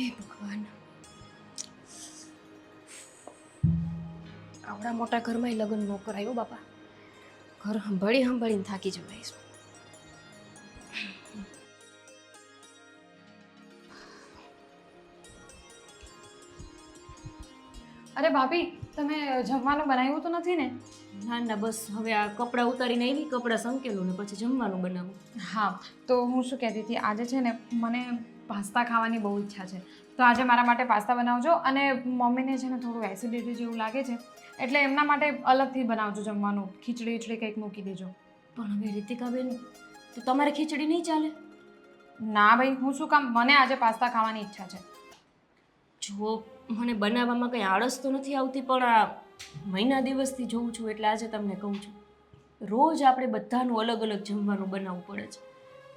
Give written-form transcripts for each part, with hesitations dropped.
હે ભગવાન, આવડા મોટા ઘરમાં લગ્ન ન કરાયો બાપા. ઘર સંભાળીને થાકી જવાય. અરે ભાભી, તમે જમવાનું બનાવ્યું તો નથી ને? ના ના, બસ હવે આ કપડાં ઉતારીને આવી, કપડાં સંકેલું ને પછી જમવાનું બનાવું. હા, તો હું શું કહેતી હતી, આજે છે ને મને પાસ્તા ખાવાની બહુ ઈચ્છા છે. તો આજે મારા માટે પાસ્તા બનાવજો, અને મમ્મીને છે ને થોડું એસિડિટી જેવું લાગે છે, એટલે એમના માટે અલગથી બનાવજો જમવાનું. ખીચડી કંઈક મૂકી દેજો. પણ હવે રીતિકાબેન, તો તમારે ખીચડી નહીં ચાલે? ના ભાઈ, હું શું કામ, મને આજે પાસ્તા ખાવાની ઈચ્છા છે. જો મને બનાવવામાં કંઈ આળસ તો નથી આવતી, પણ આ મહિના દિવસથી જોઉં છું એટલે આજે તમને કહું છું. રોજ આપણે બધાનું અલગ અલગ જમવાનું બનાવવું પડે છે.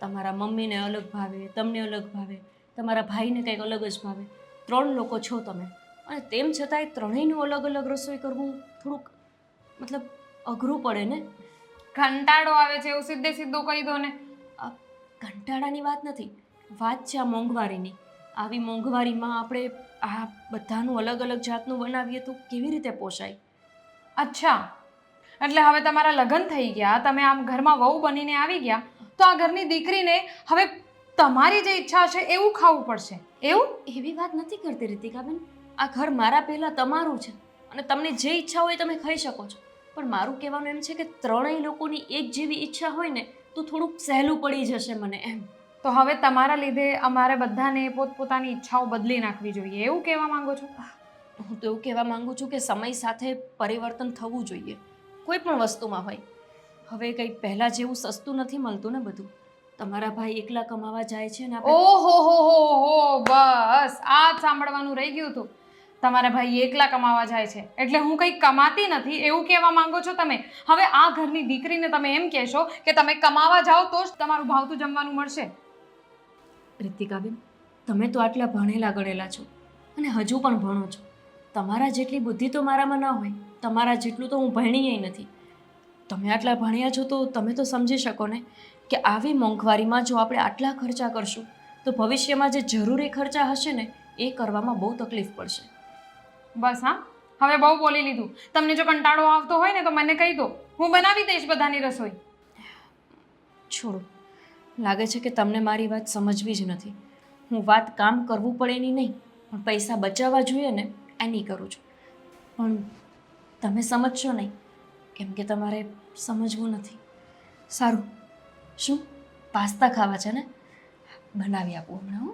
તમારા મમ્મીને અલગ ભાવે, તમને અલગ ભાવે, તમારા ભાઈને કંઈક અલગ જ ભાવે. 3 લોકો છો તમે, અને તેમ છતાંય ત્રણેયનું અલગ અલગ રસોઈ કરવું થોડુંક મતલબ અઘરું પડે ને. કંટાળો આવે છે એવું સીધું કહી દો ને. આ કંટાળાની વાત નથી, વાત છે આ મોંઘવારીની. આવી મોંઘવારીમાં આપણે આ બધાનું અલગ અલગ જાતનું બનાવીએ તો કેવી રીતે પોસાય? અચ્છા, એટલે હવે તમારા લગ્ન થઈ ગયા, તમે આમ ઘરમાં વહુ બનીને આવી ગયા, તો આ ઘરની દીકરીને હવે તમારી જે ઈચ્છા છે એવું ખાવું પડશે, એવું? એવી વાત નથી કરતી રીતિકાબેન. આ ઘર મારા પહેલાં તમારું છે, અને તમને જે ઈચ્છા હોય તમે ખાઈ શકો છો. પણ મારું કહેવાનું એમ છે કે ત્રણેય લોકોની એક જેવી ઈચ્છા હોય ને તો થોડુંક સહેલું પડી જશે મને એમ. તો હવે તમારા લીધે અમારે બધાને પોતપોતાની ઈચ્છાઓ બદલી નાખવી જોઈએ, એવું કહેવા માંગો છો? હું તો એવું કહેવા માંગુ છું કે સમય સાથે પરિવર્તન થવું જોઈએ, કોઈ પણ વસ્તુમાં હોય. હવે કંઈ પહેલાં જેવું સસ્તું નથી મળતું ને બધું. તમારા ભાઈ એકલા કમાવા જાય છે ને ઓહો હો, બસ આ જ સાંભળવાનું રહી ગયું હતું. તમારા ભાઈ એકલા કમાવા જાય છે એટલે હું કંઈ કમાતી નથી એવું કહેવા માંગો છો તમે? હવે આ ઘરની દીકરીને તમે એમ કહેશો કે તમે કમાવા જાઓ તો જ તમારું ભાવતું જમવાનું મળશે? રીતિકાબેન, તમે તો આટલા ભણેલા ગણેલા છો અને હજુ પણ ભણો છો. તમારા જેટલી બુદ્ધિ તો મારામાં ન હોય, તમારા જેટલું તો હું ભણીએ નથી. તમે આટલા ભણ્યા છો તો તમે તો સમજી શકો ને કે આવી મોંઘવારીમાં જો આપણે આટલા ખર્ચા કરશું તો ભવિષ્યમાં જે જરૂરી ખર્ચા હશે ને એ કરવામાં બહુ તકલીફ પડશે. બસ હા, હવે બહુ બોલી લીધું. તમને જો કંટાળો આવતો હોય ને તો મને કહી દો, હું બનાવી દઈશ બધાની રસોઈ. છોડો, લાગે છે કે તમને મારી વાત સમજવી જ નથી. હું વાત કામ કરવું પડે એની નહીં, પણ પૈસા બચાવવા જોઈએ ને એની કરું છું. પણ તમે સમજશો નહીં, કેમ કે તમારે સમજવું નથી. સારું, શું પાસ્તા ખાવા છે ને? બનાવી આપું હમણાં. હું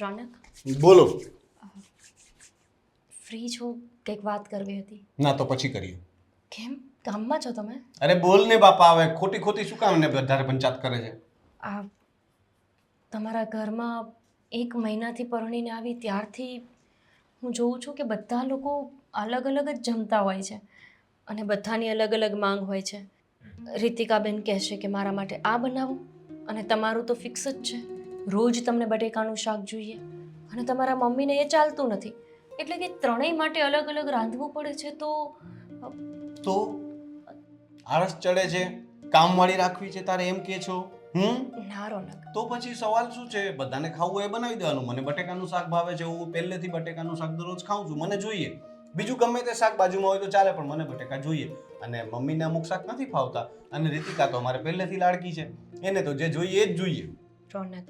રોનક, બોલો. ફ્રી છો? કંઈક વાત કરવી હતી. ના તો પછી કરીએ. કેમ, કામમાં છો તમે? અરે બોલ ને બાપા, હવે ખોટી ખોટી શું કામ ને વધારે પંચાત કરે છે? આ તમારા ઘરમાં 1 મહિનાથી પરણીને આવી ત્યારથી હું જોઉં છું કે બધા લોકો અલગ અલગ જ જમતા હોય છે, અને બધાની અલગ અલગ માંગ હોય છે. રીતિકાબેન કહેશે કે મારા માટે આ બનાવો, અને તમારું તો ફિક્સ જ છે, રોજ તમને બટેકાનું શાક જોઈએ, અને તમારા મમ્મીને એ ચાલતું નથી, એટલે કે ત્રણેય માટે અલગ અલગ રાંધવું પડે છે. તો આળસ ચડે છે, કામવાળી રાખવી છે તારે, એમ કે છો? ના રોનક, તો પછી સવાલ શું છે? બધાને ખાવું એ બનાવી દેવાનું. મને બટેકાનું શાક ભાવે છે, હું પહેલેથી બટેકાનું શાક દરરોજ ખાઉં છું, મને જોઈએ. બીજું ગમે તે શાક બાજુમાં હોય તો ચાલે, પણ મને બટેકા જોઈએ. અને મમ્મીને અમુક શાક નથી ફાવતા, અને રીતિકા તો અમારે પહેલેથી લાડકી છે, એને તો જે જોઈએ એ જ જોઈએ. રોનક,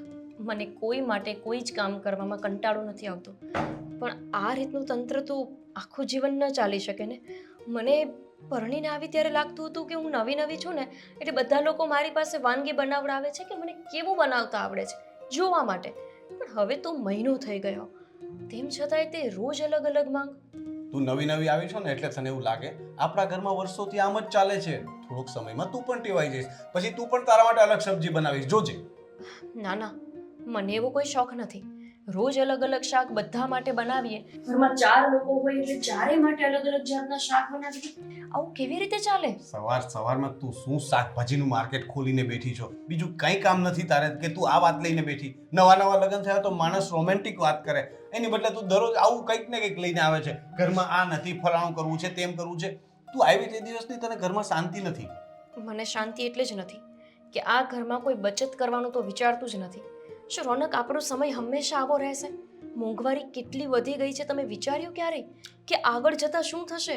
મને કોઈ માટે કોઈ જ કામ કરવામાં કંટાળો નથી આવતો, પણ આ રીતનું તંત્ર તો આખું જીવન ન ચાલી શકે ને. મને પરણીને આવી ત્યારે લાગતું હતું કે હું નવી છું ને, એટલે બધા લોકો મારી પાસે વાનગી બનાવડાવે છે કે મને કેવું બનાવતા આવડે છે જોવા માટે. પણ હવે તો મહિનો થઈ ગયો, તેમ છતાંય તે રોજ અલગ અલગ માંગ. તું નવી આવી છો ને એટલે તને એવું લાગે. આપણા ઘરમાં વર્ષોથી આમ જ ચાલે છે. થોડોક સમયમાં તું પણ ટેવાઈ જઈશ, પછી તું પણ તારા માટે અલગ સબ્જી બનાવીશ, જોજે. ના ના, મને એવો કોઈ શોખ નથી. રોજ અલગ અલગ શાક બધા માટે બનાવીએ, ઘરમાં 4 લોકો હોય એટલે ચારેય માટે અલગ અલગ જાતના શાક બનાવીએ, આવું કેવી રીતે ચાલે? સવારમાં તું શું શાકભાજીનું માર્કેટ ખોલીને બેઠી છો? બીજું કંઈ કામ નથી તારે કે તું આ વાત લઈને બેઠી? નવા લગ્ન થયા તો માણસ રોમેન્ટિક વાત કરે, એની બદલે તું દરરોજ આવું કંઈક ને કંઈક લઈને આવે છે. ઘરમાં આ નથી, ફલાણું કરવું છે, તેમ કરવું છે. તું આવી તે દિવસની તને ઘરમાં શાંતિ નથી. મને શાંતિ એટલે જ નથી કે આ ઘરમાં કોઈ બચત કરવાનું તો વિચારતું જ નથી. શું રોનક, આપણો સમય હંમેશા આવો રહેશે? મોંઘવારી કેટલી વધી ગઈ છે, તમે વિચાર્યું ક્યારેય કે આગળ જતાં શું થશે?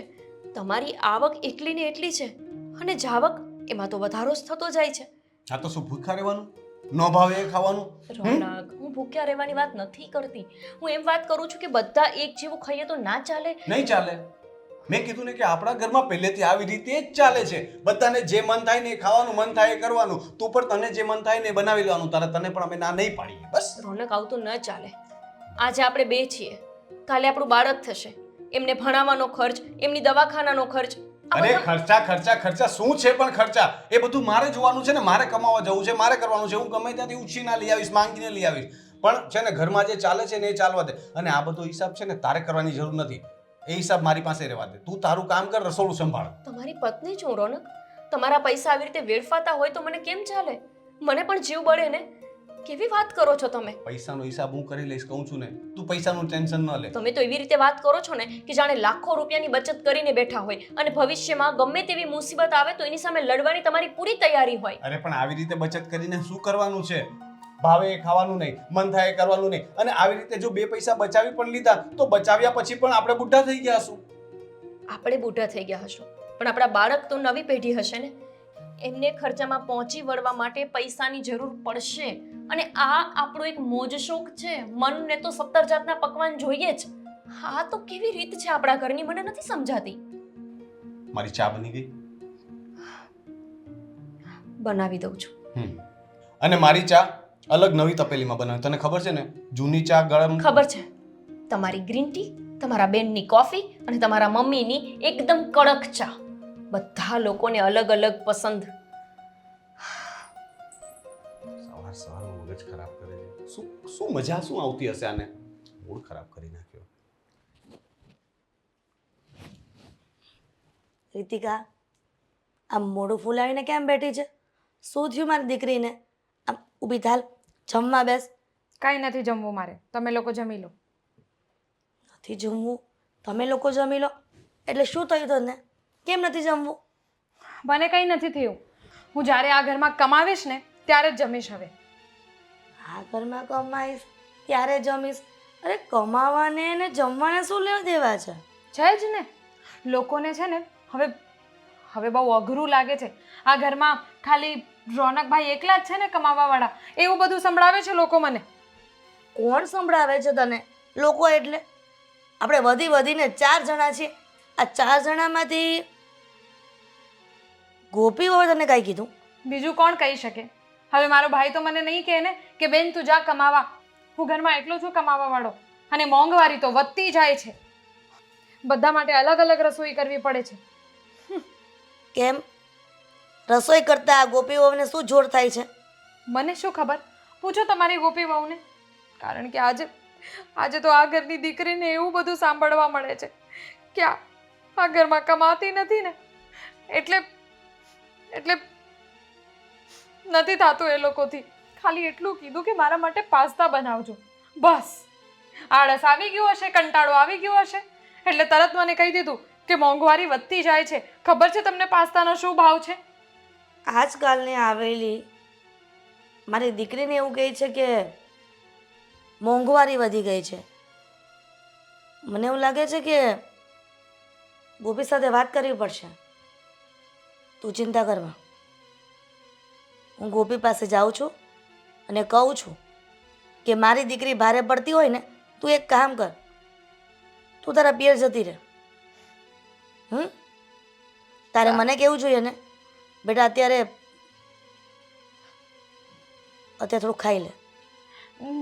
તમારી આવક એટલી ને એટલી છે અને જાવક એમાં તો વધારો જ થતો જાય છે. આ તો શું ભૂખા રહેવાનું? ન ભાવે એ ખાવાનું? રોનક, હું ભૂખ્યા રહેવાની વાત નથી કરતી. હું એમ વાત કરું છું કે બધા એક જેવું ખાઈએ તો ના ચાલે. નહીં ચાલે. મેં કીધું ને કે આપણા ઘરમાં પહેલેથી આવી રીતે જ ચાલે છે. બધાને જે મન થાય ને એ ખાવાનું, મન થાય એ કરવાનું. તું પણ તને જે મન થાય ને એ બનાવી લેવાનું. તને પણ અમે ના નહીં પાડીએ. બસ. રોનક, આવું તો ન ચાલે. આજે આપણે 2 છીએ, કાલે આપણું બાળક થશે, એમને ભણાવવાનો ખર્ચ, એમની દવાખાનાનો ખર્ચ. અરે ખર્ચા શું છે? પણ ખર્ચા એ બધું મારે જોવાનું છે ને. મારે કમાવા જવું છે, મારે કરવાનું છે. હું ગમે ત્યાંથી ઉછીના લઈ આવીશ, માંગીને લઈ આવીશ. પણ છે ને ઘરમાં જે ચાલે છે ને એ ચાલવા દે. અને આ બધો હિસાબ છે ને તારે કરવાની જરૂર નથી. એ હિસાબ મારી પાસે રહેવા દે. તું તારું કામ કર, રસોડું સંભાળ. તમારી પત્ની છું રોનક. તમારા પૈસા આવી રીતે વેડફાતા હોય તો મને કેમ ચાલે? મને પણ જીવ બળે ને. કેવી વાત કરો છો તમે? પૈસાનો હિસાબ હું કરી લઈશ, કહું છું ને. તું પૈસાનું ટેન્શન ન લે. તમે તો એવી રીતે વાત કરો છો ને કે જાણે લાખો રૂપિયાની બચત કરીને બેઠા હોય અને ભવિષ્યમાં ગમે તેવી મુસીબત આવે તો એની સામે લડવાની તમારી પૂરી તૈયારી હોય. અરે પણ આવી રીતે બચત કરીને શું કરવાનું છે? ભાવે એ ખાવાનું નહીં, મન થાય એ કરવાનું નહીં. અને આવી રીતે જો 2 પૈસા બચાવી પણ લીધા તો બચાવ્યા પછી પણ આપણે બુઢા થઈ ગયા હશું. આપણે બુઢા થઈ ગયા હશું, પણ આપણા બાળક તો નવી પેઢી હશે ને. એમને ખર્ચામાં પહોંચી વળવા માટે પૈસાની જરૂર પડશે. અને આ આપણો એક મોજ શોખ છે. મનને તો 17 જાતના પકવાન જોઈએ જ. હા, તો કેવી રીત છે આપણા ઘરની, મને નથી સમજાતી. મારી ચા બની ગઈ? બનાવી દઉં છું. અને મારી ચા અલગ નવી તપેલીમાં બનાવી. તને ખબર છે ને, જૂની ચા ગરમ. ખબર છે. તમારી ગ્રીન ટી, તમારા બેનની કોફી અને તમારા મમ્મીની એકદમ કડક ચા. બધા લોકોને અલગ અલગ પસંદ. સવારમાં મગજ ખરાબ કરે છે. શું મજા શું આવતી હશે આને? મૂડ ખરાબ કરી નાખ્યો. રીતિકા, આમ મોઢું ફૂલાવીને કેમ બેઠી છે? શું થયું મારી દીકરીને? આમ ઊભી થાલ, જમવા બેસ. કાંઈ નથી જમવું મારે, તમે લોકો જમી લો. નથી જમવું? તમે લોકો જમી લો એટલે શું થયું તને? કેમ નથી જમવું? મને કંઈ નથી થયું. હું જ્યારે આ ઘરમાં કમાવીશ ને ત્યારે જ જમીશ. હવે આ ઘરમાં કમાઈશ ત્યારે જમીશ? અરે કમાવાને ને જમવાને શું લેવા દેવા છે? છે જ ને. લોકોને છે ને હવે બહુ અઘરું લાગે છે. આ ઘરમાં ખાલી રોનકભાઈ એકલા જ છે ને કમાવાવાળા, એવું બધું સંભળાવે છે લોકો મને. કોણ સંભળાવે છે તને? લોકો એટલે આપણે વધીને 4 જણા છીએ. આ 4 જણામાંથી ગોપી હોય તને કાંઈ કીધું? બીજું કોણ કહી શકે? હવે મારો ભાઈ તો મને નહીં કહે ને કે બેન તું જા કમાવા. હું ઘરમાં એકલો છું કમાવાવાળો. અને મોંઘવારી તો વધતી જાય છે. બધા માટે અલગ અલગ રસોઈ કરવી પડે છે. કેમ? રસોઈ કરતા આ ગોપી વહુને શું જોર થાય છે? મને શું ખબર? પૂછો તમારી ગોપી વહુને. કારણ કે આજે તો આ ઘરની દીકરીને એવું બધું સાંભળવા મળે છે કે આ ઘરમાં કમાતી નથી ને એટલે નથી થતું એ લોકોથી. ખાલી એટલું કીધું કે મારા માટે પાસ્તા બનાવજો, બસ. આળસ આવી ગયું હશે, કંટાળો આવી ગયો હશે એટલે તરત મને કહી દીધું કે મોંઘવારી વધતી જાય છે. ખબર છે તમને પાસ્તાનો શું ભાવ છે? આજકાલની આવેલી મારી દીકરીને એવું કહે છે કે મોંઘવારી વધી ગઈ છે. મને એવું લાગે છે કે ગોપી સાથે વાત કરવી પડશે. તું ચિંતા કરમાં. હું ગોપી પાસે જાઉં છું અને કહું છું કે મારી દીકરી ભારે પડતી હોય ને, તું એક કામ કર, તું તારા પિયર જતી રહે. તારે મને કેવું જોઈએ ને, બેટા અત્યારે થોડું ખાઈ લે.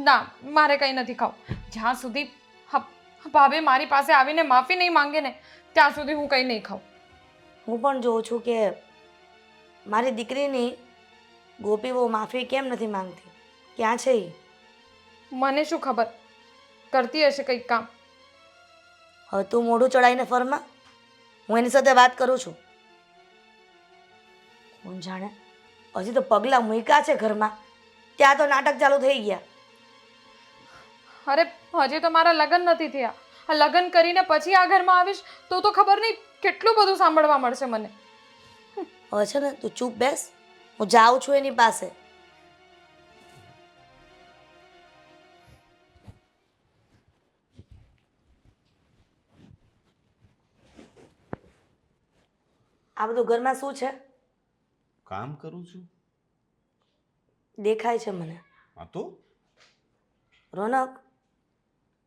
ના, મારે કંઈ નથી ખાવું. જ્યાં સુધી ભાભી મારી પાસે આવીને માફી નહીં માંગે ને ત્યાં સુધી હું કંઈ નહીં ખાઉં. હું પણ જોઉં છું કે મારી દીકરીની ગોપી બહુ માફી કેમ નથી માંગતી. ક્યાં છે એ? મને શું ખબર? કરતી હશે કંઈક કામ. હવે તું મોઢું ચડાવીને ફરમાં, હું એની સાથે વાત કરું છું. કોણ જાણે હજી તો પગલાં મૂક્યા છે ઘરમાં, ત્યાં તો નાટક ચાલુ થઈ ગયા. અરે હજી તો મારા લગ્ન નથી થયા. આ લગ્ન કરીને પછી આ ઘરમાં આવીશ તો ખબર નહીં કેટલું બધું સાંભળવા મળશે મને. હવે છે ને તું ચૂપ બેસ, હું જાઉં છું એની પાસે. આ બધું ઘરમાં શું છે? કામ કરું છું. દેખાય છે મને. હા તો રોનક,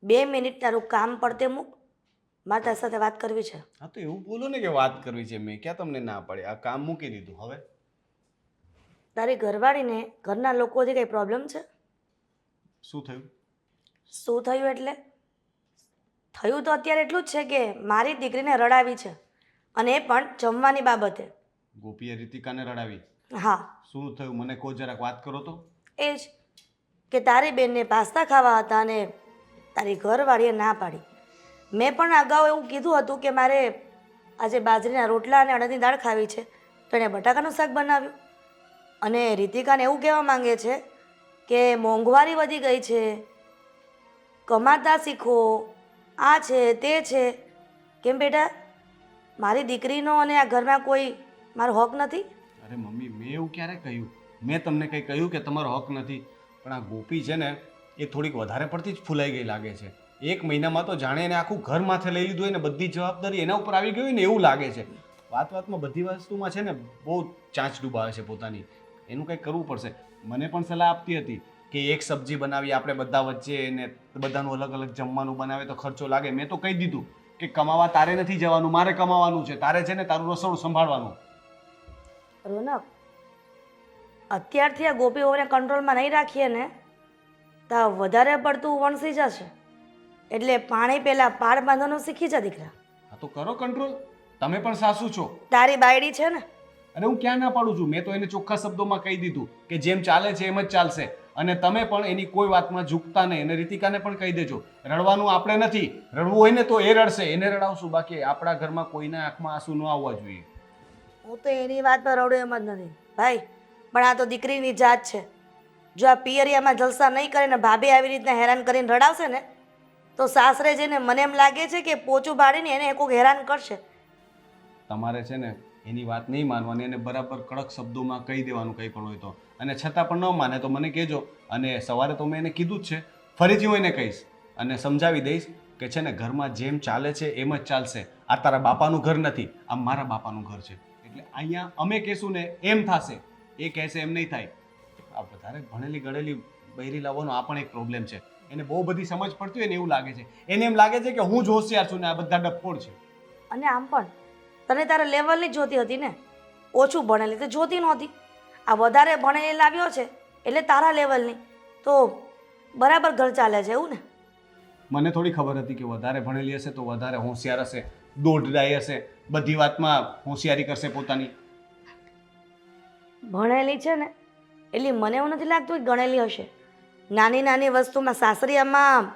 2 મિનિટ તારું કામ પડતે મૂક, મારે તારી સાથે વાત કરવી છે. હા તો એવું બોલો ને કે વાત કરવી છે. મેં ક્યાં તમને ના પાડી? આ કામ મૂકી દીધું. હવે તારી ઘરવાળીને ઘરના લોકોથી કંઈ પ્રોબ્લેમ છે? શું થયું? શું થયું એટલે? થયું તો અત્યારે એટલું જ છે કે મારી દીકરીને રડાવી છે, અને એ પણ જમવાની બાબતે. ગોપીએ રીતિકાને રડાવી? હા, શું થયું? મને કોઈ જરાક વાત કરો તો. એ જ કે તારી બેનને પાસ્તા ખાવા હતા અને તારી ઘરવાળીએ ના પાડી. મેં પણ અગાઉ એવું કીધું હતું કે મારે આજે બાજરીના રોટલા અને અડદની દાળ ખાવી છે, તો એણે બટાકાનું શાક બનાવ્યું. અને રીતિકાને એવું કહેવા માંગે છે કે મોંઘવારી વધી ગઈ છે, કમાતા શીખો, આ છે તે છે. કેમ બેટા, મારી દીકરીનો અને આ ઘરમાં કોઈ મારો હક નથી? અરે મમ્મી, મેં એવું ક્યારે કહ્યું? મેં તમને કંઈ કહ્યું કે તમારો હક નથી? પણ આ ગોપી છે ને એ થોડીક વધારે પડતી જ ફૂલાઈ ગઈ લાગે છે. 1 મહિનામાં તો જાણે એને આખું ઘર માથે લઈ લીધું હોય ને બધી જવાબદારી એના ઉપર આવી ગઈ હોય ને એવું લાગે છે. વાતમાં બધી વસ્તુમાં છે ને બહુ ચાંચ ડૂબાવે છે પોતાની. એનું કંઈક કરવું પડશે. મને પણ સલાહ આપતી હતી કે એક સબ્જી બનાવી આપણે બધા વચ્ચે ને બધાનું અલગ અલગ જમવાનું બનાવે તો ખર્ચો લાગે. મેં તો કહી દીધું કે કમાવા તારે નથી જવાનું, મારે કમાવાનું છે. તારે છે ને તારું રસોડું સંભાળવાનું. રોનક, અત્યારથી આ ગોપીઓને કંટ્રોલમાં નહીં રાખીએ ને તો વધારે પડતું વણસી જશે. એટલે પાણી પહેલાં પાળ બાંધવાનું શીખી જા દીકરા. હા તો કરો કંટ્રોલ. તમે પણ સાસુ છો. તારી બાયડી છે ને. અને હું ક્યાં ના પાડું છું? મેં તો એને ચોખ્ખા શબ્દોમાં કહી દીધું કે જેમ ચાલે છે એમ જ ચાલશે. અને તમે પણ એની કોઈ વાતમાં ઝૂકતા નહીં. અને રીતિકાને પણ કહી દેજો, રડવાનું આપણે નથી. રડવું હોય ને તો એ રડશે, એને રડાવશું. બાકી આપણા ઘરમાં કોઈના આંખમાં આંસુ ન આવવા જોઈએ. હું તો એની વાત પર રડું એમ જ નથી ભાઈ, પણ આ તો દીકરીની જાત છે. જો આ પિયરિયામાં જલસા નહીં કરે ને ભાભી આવી રીતના હેરાન કરીને રડાવશે ને તો સાસરે જઈને મને એમ લાગે છે કે પોચું બાળીને એને કોઈક હેરાન કરશે. તમારે છે ને એની વાત નહીં માનવાની, એને બરાબર કડક શબ્દોમાં કહી દેવાનું કંઈ પણ હોય તો. અને છતાં પણ ન માને તો મને કહેજો. અને સવારે તો મેં એને કીધું જ છે, ફરીથી હું એને કહીશ અને સમજાવી દઈશ કે છે ને ઘરમાં જેમ ચાલે છે એમ જ ચાલશે. આ તારા બાપાનું ઘર નથી, આ મારા બાપાનું ઘર છે. એટલે અહીંયા અમે કહેશું ને એમ થશે, એ કહેશે એમ નહીં થાય. આ વધારે ભણેલી ગળેલી બૈરી લાવવાનો આ પણ એક પ્રોબ્લેમ છે. એને બહુ બધી સમજ પડતી હોય ને એવું લાગે છે. એને એમ લાગે છે કે હું જ હોશિયાર છું ને આ બધા ડફોડ છે. અને આમ પણ તને તારા લેવલની જ જોતી હતી ને, ઓછું ભણેલી તો જોતી નહોતી. આ વધારે ભણેલી લાવ્યો છે એટલે તારા લેવલની, તો બરાબર ઘર ચાલે છે એવું ને. મને થોડી ખબર હતી કે વધારે ભણેલી હશે તો વધારે હોશિયાર હશે, દોઢડાઈ હશે, બધી વાતમાં હોશિયારી કરશે પોતાની. ભણેલી છે ને એટલે મને એવું નથી લાગતું કે ગણેલી હશે. નાની નાની વસ્તુમાં સાસરિયામાં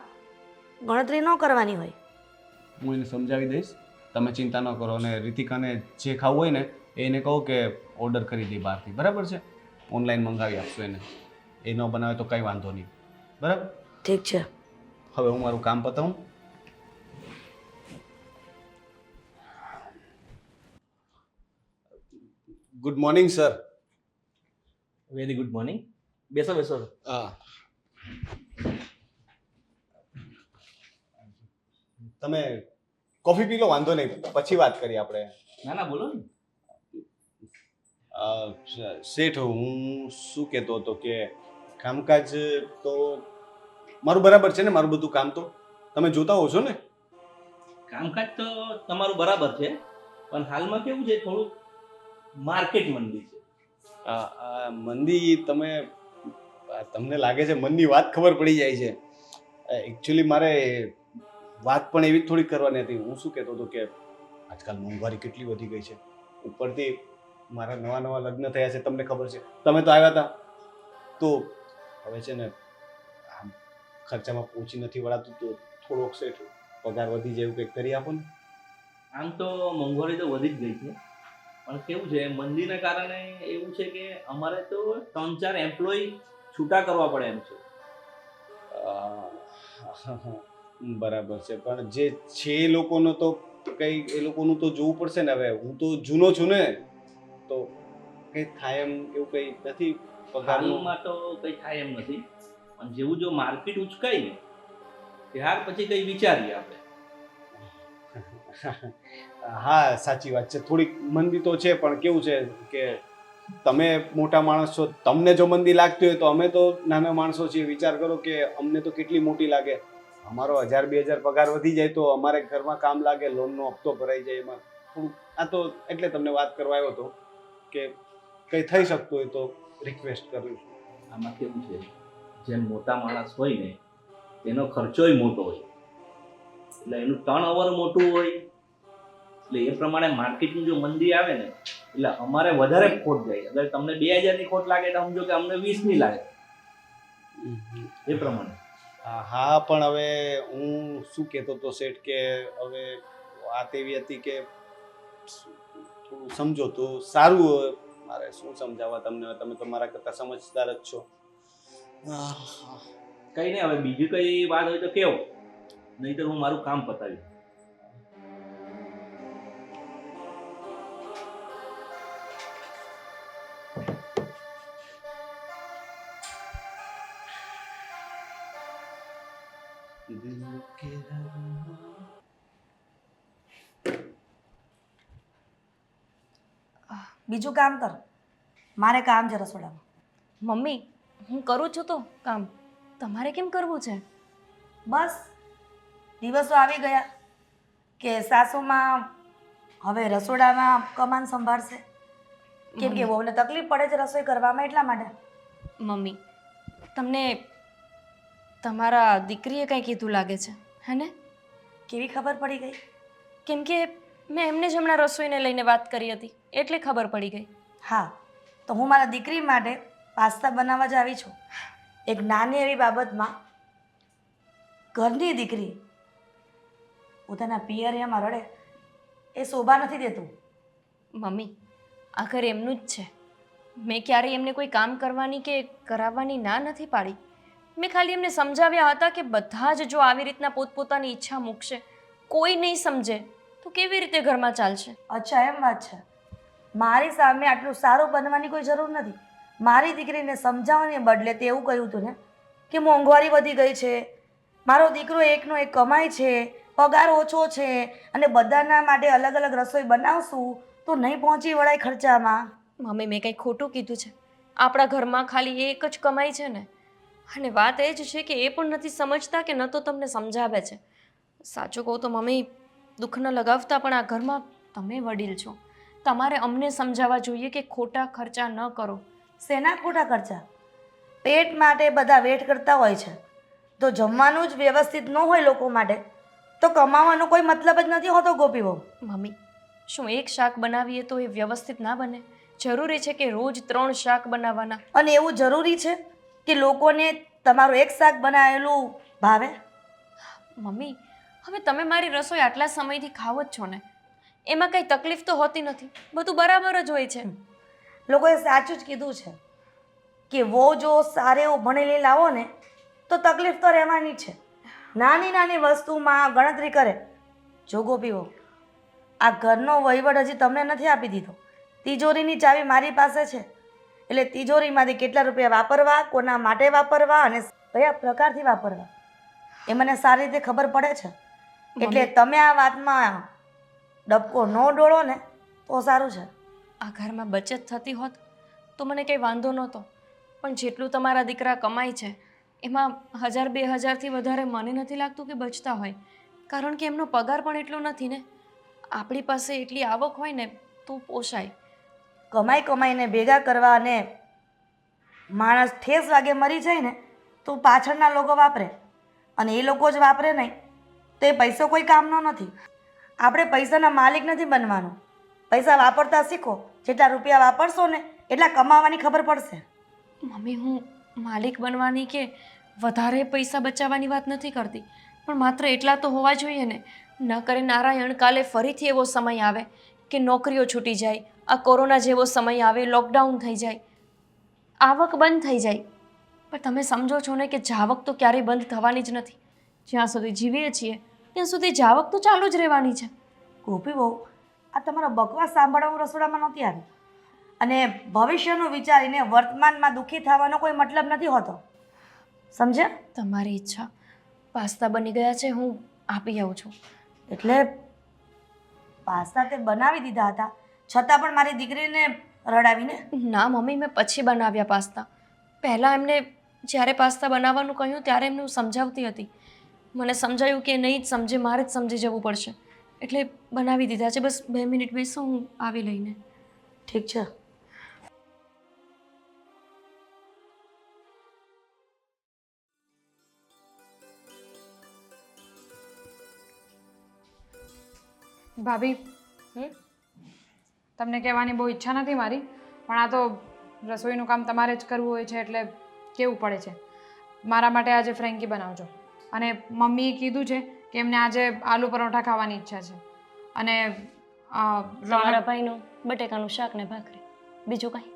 ગણતરી ન કરવાની હોય. હું એને સમજાવી દઈશ, તમે ચિંતા ન કરો. અને રીતિકાને જે ખાવું હોય ને એને કહો કે ઓર્ડર કરી દે બહારથી, બરાબર છે? ઓનલાઈન મંગાવી આપશો એને. એ ન બનાવે તો કંઈ વાંધો નહીં, બરાબર? ઠીક છે. હવે હું મારું કામ પતાવું. Good morning sir. Very good morning. બેસો બેસો. તમે કોફી પી લો, વાંધો નહીં, પછી વાત કરીએ આપણે. ના ના બોલો ને. શેઠ, હું શું કહેતો હતો કે કામકાજ તો મારું બરાબર છે ને? મારું બધું કામ તો તમે જોતા હો છો ને? કામકાજ તો તમારું બરાબર છે, પણ હાલમાં કેવું છે, થોડું માર્કેટ મંદી છે. મંદી તમને લાગે છે મનની વાત ખબર પડી જાય છે. એકચ્યુઅલી મારે વાત પણ એવી જ થોડી કરવાની હતી. હું શું કહેતો હતો કે આજકાલ મોંઘવારી કેટલી વધી ગઈ છે. ઉપરથી મારા નવા લગ્ન થયા છે, તમને ખબર છે. તમે તો આવ્યા હતા. તો હવે છે ને ખર્ચામાં પહોંચી નથી વળાતું તો થોડોક શેઠ પગાર વધી જાય એવું કંઈક કરી આપો ને. આમ તો મોંઘવારી તો વધી જ ગઈ છે, પણ કેવું છે મંદીને કારણે એવું છે કે અમારે તો 3-4 એમ્પ્લોય છૂટા કરવા પડે એમ છે. બરાબર છે, પણ જે છે એ લોકોનો તો કંઈ એ લોકોનું તો જોવું પડશે ને. હવે હું તો જૂનો છું ને, તો કંઈ થાય એમ એવું કંઈ નથી પગારનું. હાલમાં તો કંઈ થાય એમ નથી, પણ જેવું જો માર્કેટ ઉચકાય ને ત્યાર પછી કંઈ વિચારીએ આપણે. હા સાચી વાત છે, થોડીક મંદી તો છે, પણ કેવું છે કે તમે મોટા માણસ છો, તમને જો મંદી લાગતી હોય તો અમે તો નાના માણસો છીએ. વિચાર કરો કે અમને તો કેટલી મોટી લાગે. અમારો 1000-2000 પગાર વધી જાય તો અમારે ઘરમાં કામ લાગે, લોનનો હપ્તો ભરાઈ જાય. એમાં થોડુંક આ તો એટલે તમને વાત કરવા આવ્યો હતો કે કંઈ થઈ શકતું હોય તો રિક્વેસ્ટ કરું છું. આમાં કેવું છે, જેમ મોટા માણસ હોય ને તેનો ખર્ચોય મોટો હોય, એટલે એનું ટર્નઓવર મોટું હોય, એટલે એ પ્રમાણે માર્કેટની જો મંદી આવે ને એટલે અમારે વધારે ખોટ જાય. અગર તમને 2000ની ખોટ લાગે તો સમજો કે અમને 20ની લાગે, એ પ્રમાણે. હા, પણ હવે હું શું કહેતો હતો શેઠ કે હવે વાત એવી હતી કે થોડું સમજો તો સારું હોય. મારે શું સમજાવવા તમને, તમે તો મારા કરતાં સમજદાર જ છો. કઈ નહીં, હવે બીજી કઈ વાત હોય તો કેવો, નહીંતર હું મારું કામ પતાવી. બીજું કામ કર, મારે કામ છે રસોડામાં. મમ્મી, હું કરું છું તો કામ, તમારે કેમ કરવું છે? બસ દિવસો આવી ગયા કે સાસુમાં હવે રસોડામાં કમાન સંભાળશે, કેમ કે બહુને તકલીફ પડે છે રસોઈ કરવામાં, એટલા માટે. મમ્મી, તમને તમારા દીકરીએ કંઈ કીધું લાગે છે, હે ને? કેવી ખબર પડી ગઈ? કેમ કે મેં એમને જ હમણાં રસોઈને લઈને વાત કરી હતી એટલે ખબર પડી ગઈ. હા, તો હું મારા દીકરી માટે પાસ્તા બનાવવા જ આવી છું. એક નાની એવી બાબતમાં ઘરની દીકરી પોતાના પિયરિયામાં રડે એ શોભા નથી દેતું. મમ્મી, આ ઘર એમનું જ છે. મેં ક્યારેય એમને કોઈ કામ કરવાની કે કરાવવાની ના નથી પાડી. મેં ખાલી એમને સમજાવ્યા હતા કે બધા જ જો આવી રીતના પોતપોતાની ઈચ્છા મૂકશે, કોઈ નહીં સમજે તો કેવી રીતે ઘરમાં ચાલશે? અચ્છા, એમ વાત છે. મારી સામે આટલું સારું બનવાની કોઈ જરૂર નથી. મારી દીકરીને સમજાવવાને બદલે તે એવું કહ્યું હતું ને કે મોંઘવારી વધી ગઈ છે, મારો દીકરો એકનો એક કમાય છે, પગાર ઓછો છે અને બધાના માટે અલગ અલગ રસોઈ બનાવશું તો નહીં પહોંચી વળાય ખર્ચામાં. મમ્મી, મેં કંઈ ખોટું કીધું છે? આપણા ઘરમાં ખાલી એક જ કમાઈ છે ને. અને વાત એ જ છે કે એ પણ નથી સમજતા કે ન તો તમને સમજાવે છે. સાચું કહું તો મમ્મી, દુઃખ ન લગાવતા પણ આ ઘરમાં તમે વડીલ છો, તમારે અમને સમજાવવા જોઈએ કે ખોટા ખર્ચા ન કરો. શેના ખોટા ખર્ચા? પેટ માટે બધા વેટ કરતા હોય છે, તો જમવાનું જ વ્યવસ્થિત ન હોય લોકો માટે તો કમાવાનો કોઈ મતલબ જ નથી હોતો. ગોપી બહુ, મમ્મી, શું એક શાક બનાવીએ તો એ વ્યવસ્થિત ના બને? જરૂરી છે કે રોજ 3 શાક બનાવવાના? અને એવું જરૂરી છે કે લોકોને તમારું એક શાક બનાવેલું ભાવે? મમ્મી, હવે તમે મારી રસોઈ આટલા સમયથી ખાવ જ છો ને, એમાં કંઈ તકલીફ તો હોતી નથી, બધું બરાબર જ હોય છે. લોકોએ સાચું જ કીધું છે કે વો જો સારે એવું ભણેલી લાવો ને તો તકલીફ તો રહેવાની છે. નાની નાની વસ્તુમાં ગણતરી કરે. જો ગોપી બહુ, આ ઘરનો વહીવટ હજી તમને નથી આપી દીધો. તિજોરીની ચાવી મારી પાસે છે, એટલે તિજોરીમાંથી કેટલા રૂપિયા વાપરવા, કોના માટે વાપરવા અને કયા પ્રકારથી વાપરવા એ મને સારી રીતે ખબર પડે છે. એટલે તમે આ વાતમાં ડબકો ન ડોળો ને તો સારું છે. આ ઘરમાં બચત થતી હોત તો મને કંઈ વાંધો નહોતો, પણ જેટલું તમારા દીકરા કમાય છે એમાં 1000-2000થી વધારે મને નથી લાગતું કે બચતા હોય, કારણ કે એમનો પગાર પણ એટલો નથી ને. આપણી પાસે એટલી આવક હોય ને તો પોસાય. કમાઈને ભેગા કરવા અને માણસ ઠેસ વાગે મરી જાય ને તો પાછળના લોકો વાપરે, અને એ લોકો જ વાપરે નહીં તો એ પૈસો કોઈ કામનો નથી. આપણે પૈસાના માલિક નથી બનવાનું. પૈસા વાપરતા શીખો. જેટલા રૂપિયા વાપરશો ને એટલા કમાવાની ખબર પડશે. મમ્મી, હું માલિક બનવાની કે વધારે પૈસા બચાવવાની વાત નથી કરતી, પણ માત્ર એટલા તો હોવા જોઈએ ને. ન કરે નારાયણ કાલે ફરીથી એવો સમય આવે કે નોકરીઓ છૂટી જાય, આ કોરોના જેવો સમય આવે, લોકડાઉન થઈ જાય, આવક બંધ થઈ જાય. પણ તમે સમજો છો ને કે જાવક તો ક્યારેય બંધ થવાની જ નથી. જ્યાં સુધી જીવીએ છીએ ત્યાં સુધી જાવક તો ચાલુ જ રહેવાની છે. ગોપી બહુ, આ તમારો બકવાસ સાંભળવા હું રસોડામાં નહોતી આવી. અને ભવિષ્યનું વિચારીને વર્તમાનમાં દુઃખી થવાનો કોઈ મતલબ નથી હોતો, સમજ્યા? તમારી ઈચ્છા. પાસ્તા બની ગયા છે, હું આપી આવું છું. એટલે પાસ્તા તે બનાવી દીધા હતા, છતાં પણ મારી દીકરીને રડાવીને. ના મમ્મી, મેં પછી બનાવ્યા પાસ્તા. પહેલાં એમને જ્યારે પાસ્તા બનાવવાનું કહ્યું ત્યારે એમને હું સમજાવતી હતી. મને સમજાયું કે નહીં જ સમજે, મારે જ સમજી જવું પડશે, એટલે બનાવી દીધા છે. બસ 2 મિનિટ બેસો, હું આવી લઈને. ઠીક છે. ભાભી, તમને કહેવાની બહુ ઈચ્છા નથી મારી, પણ આ તો રસોઈનું કામ તમારે જ કરવું હોય છે એટલે કેવું પડે છે. મારા માટે આજે ફ્રેન્કી બનાવજો. અને મમ્મીએ કીધું છે કે એમને આજે આલુ પરોઠા ખાવાની ઈચ્છા છે. અને તમારા ભાઈનું બટેકાનું શાક ને ભાખરી, બીજું કાંઈ?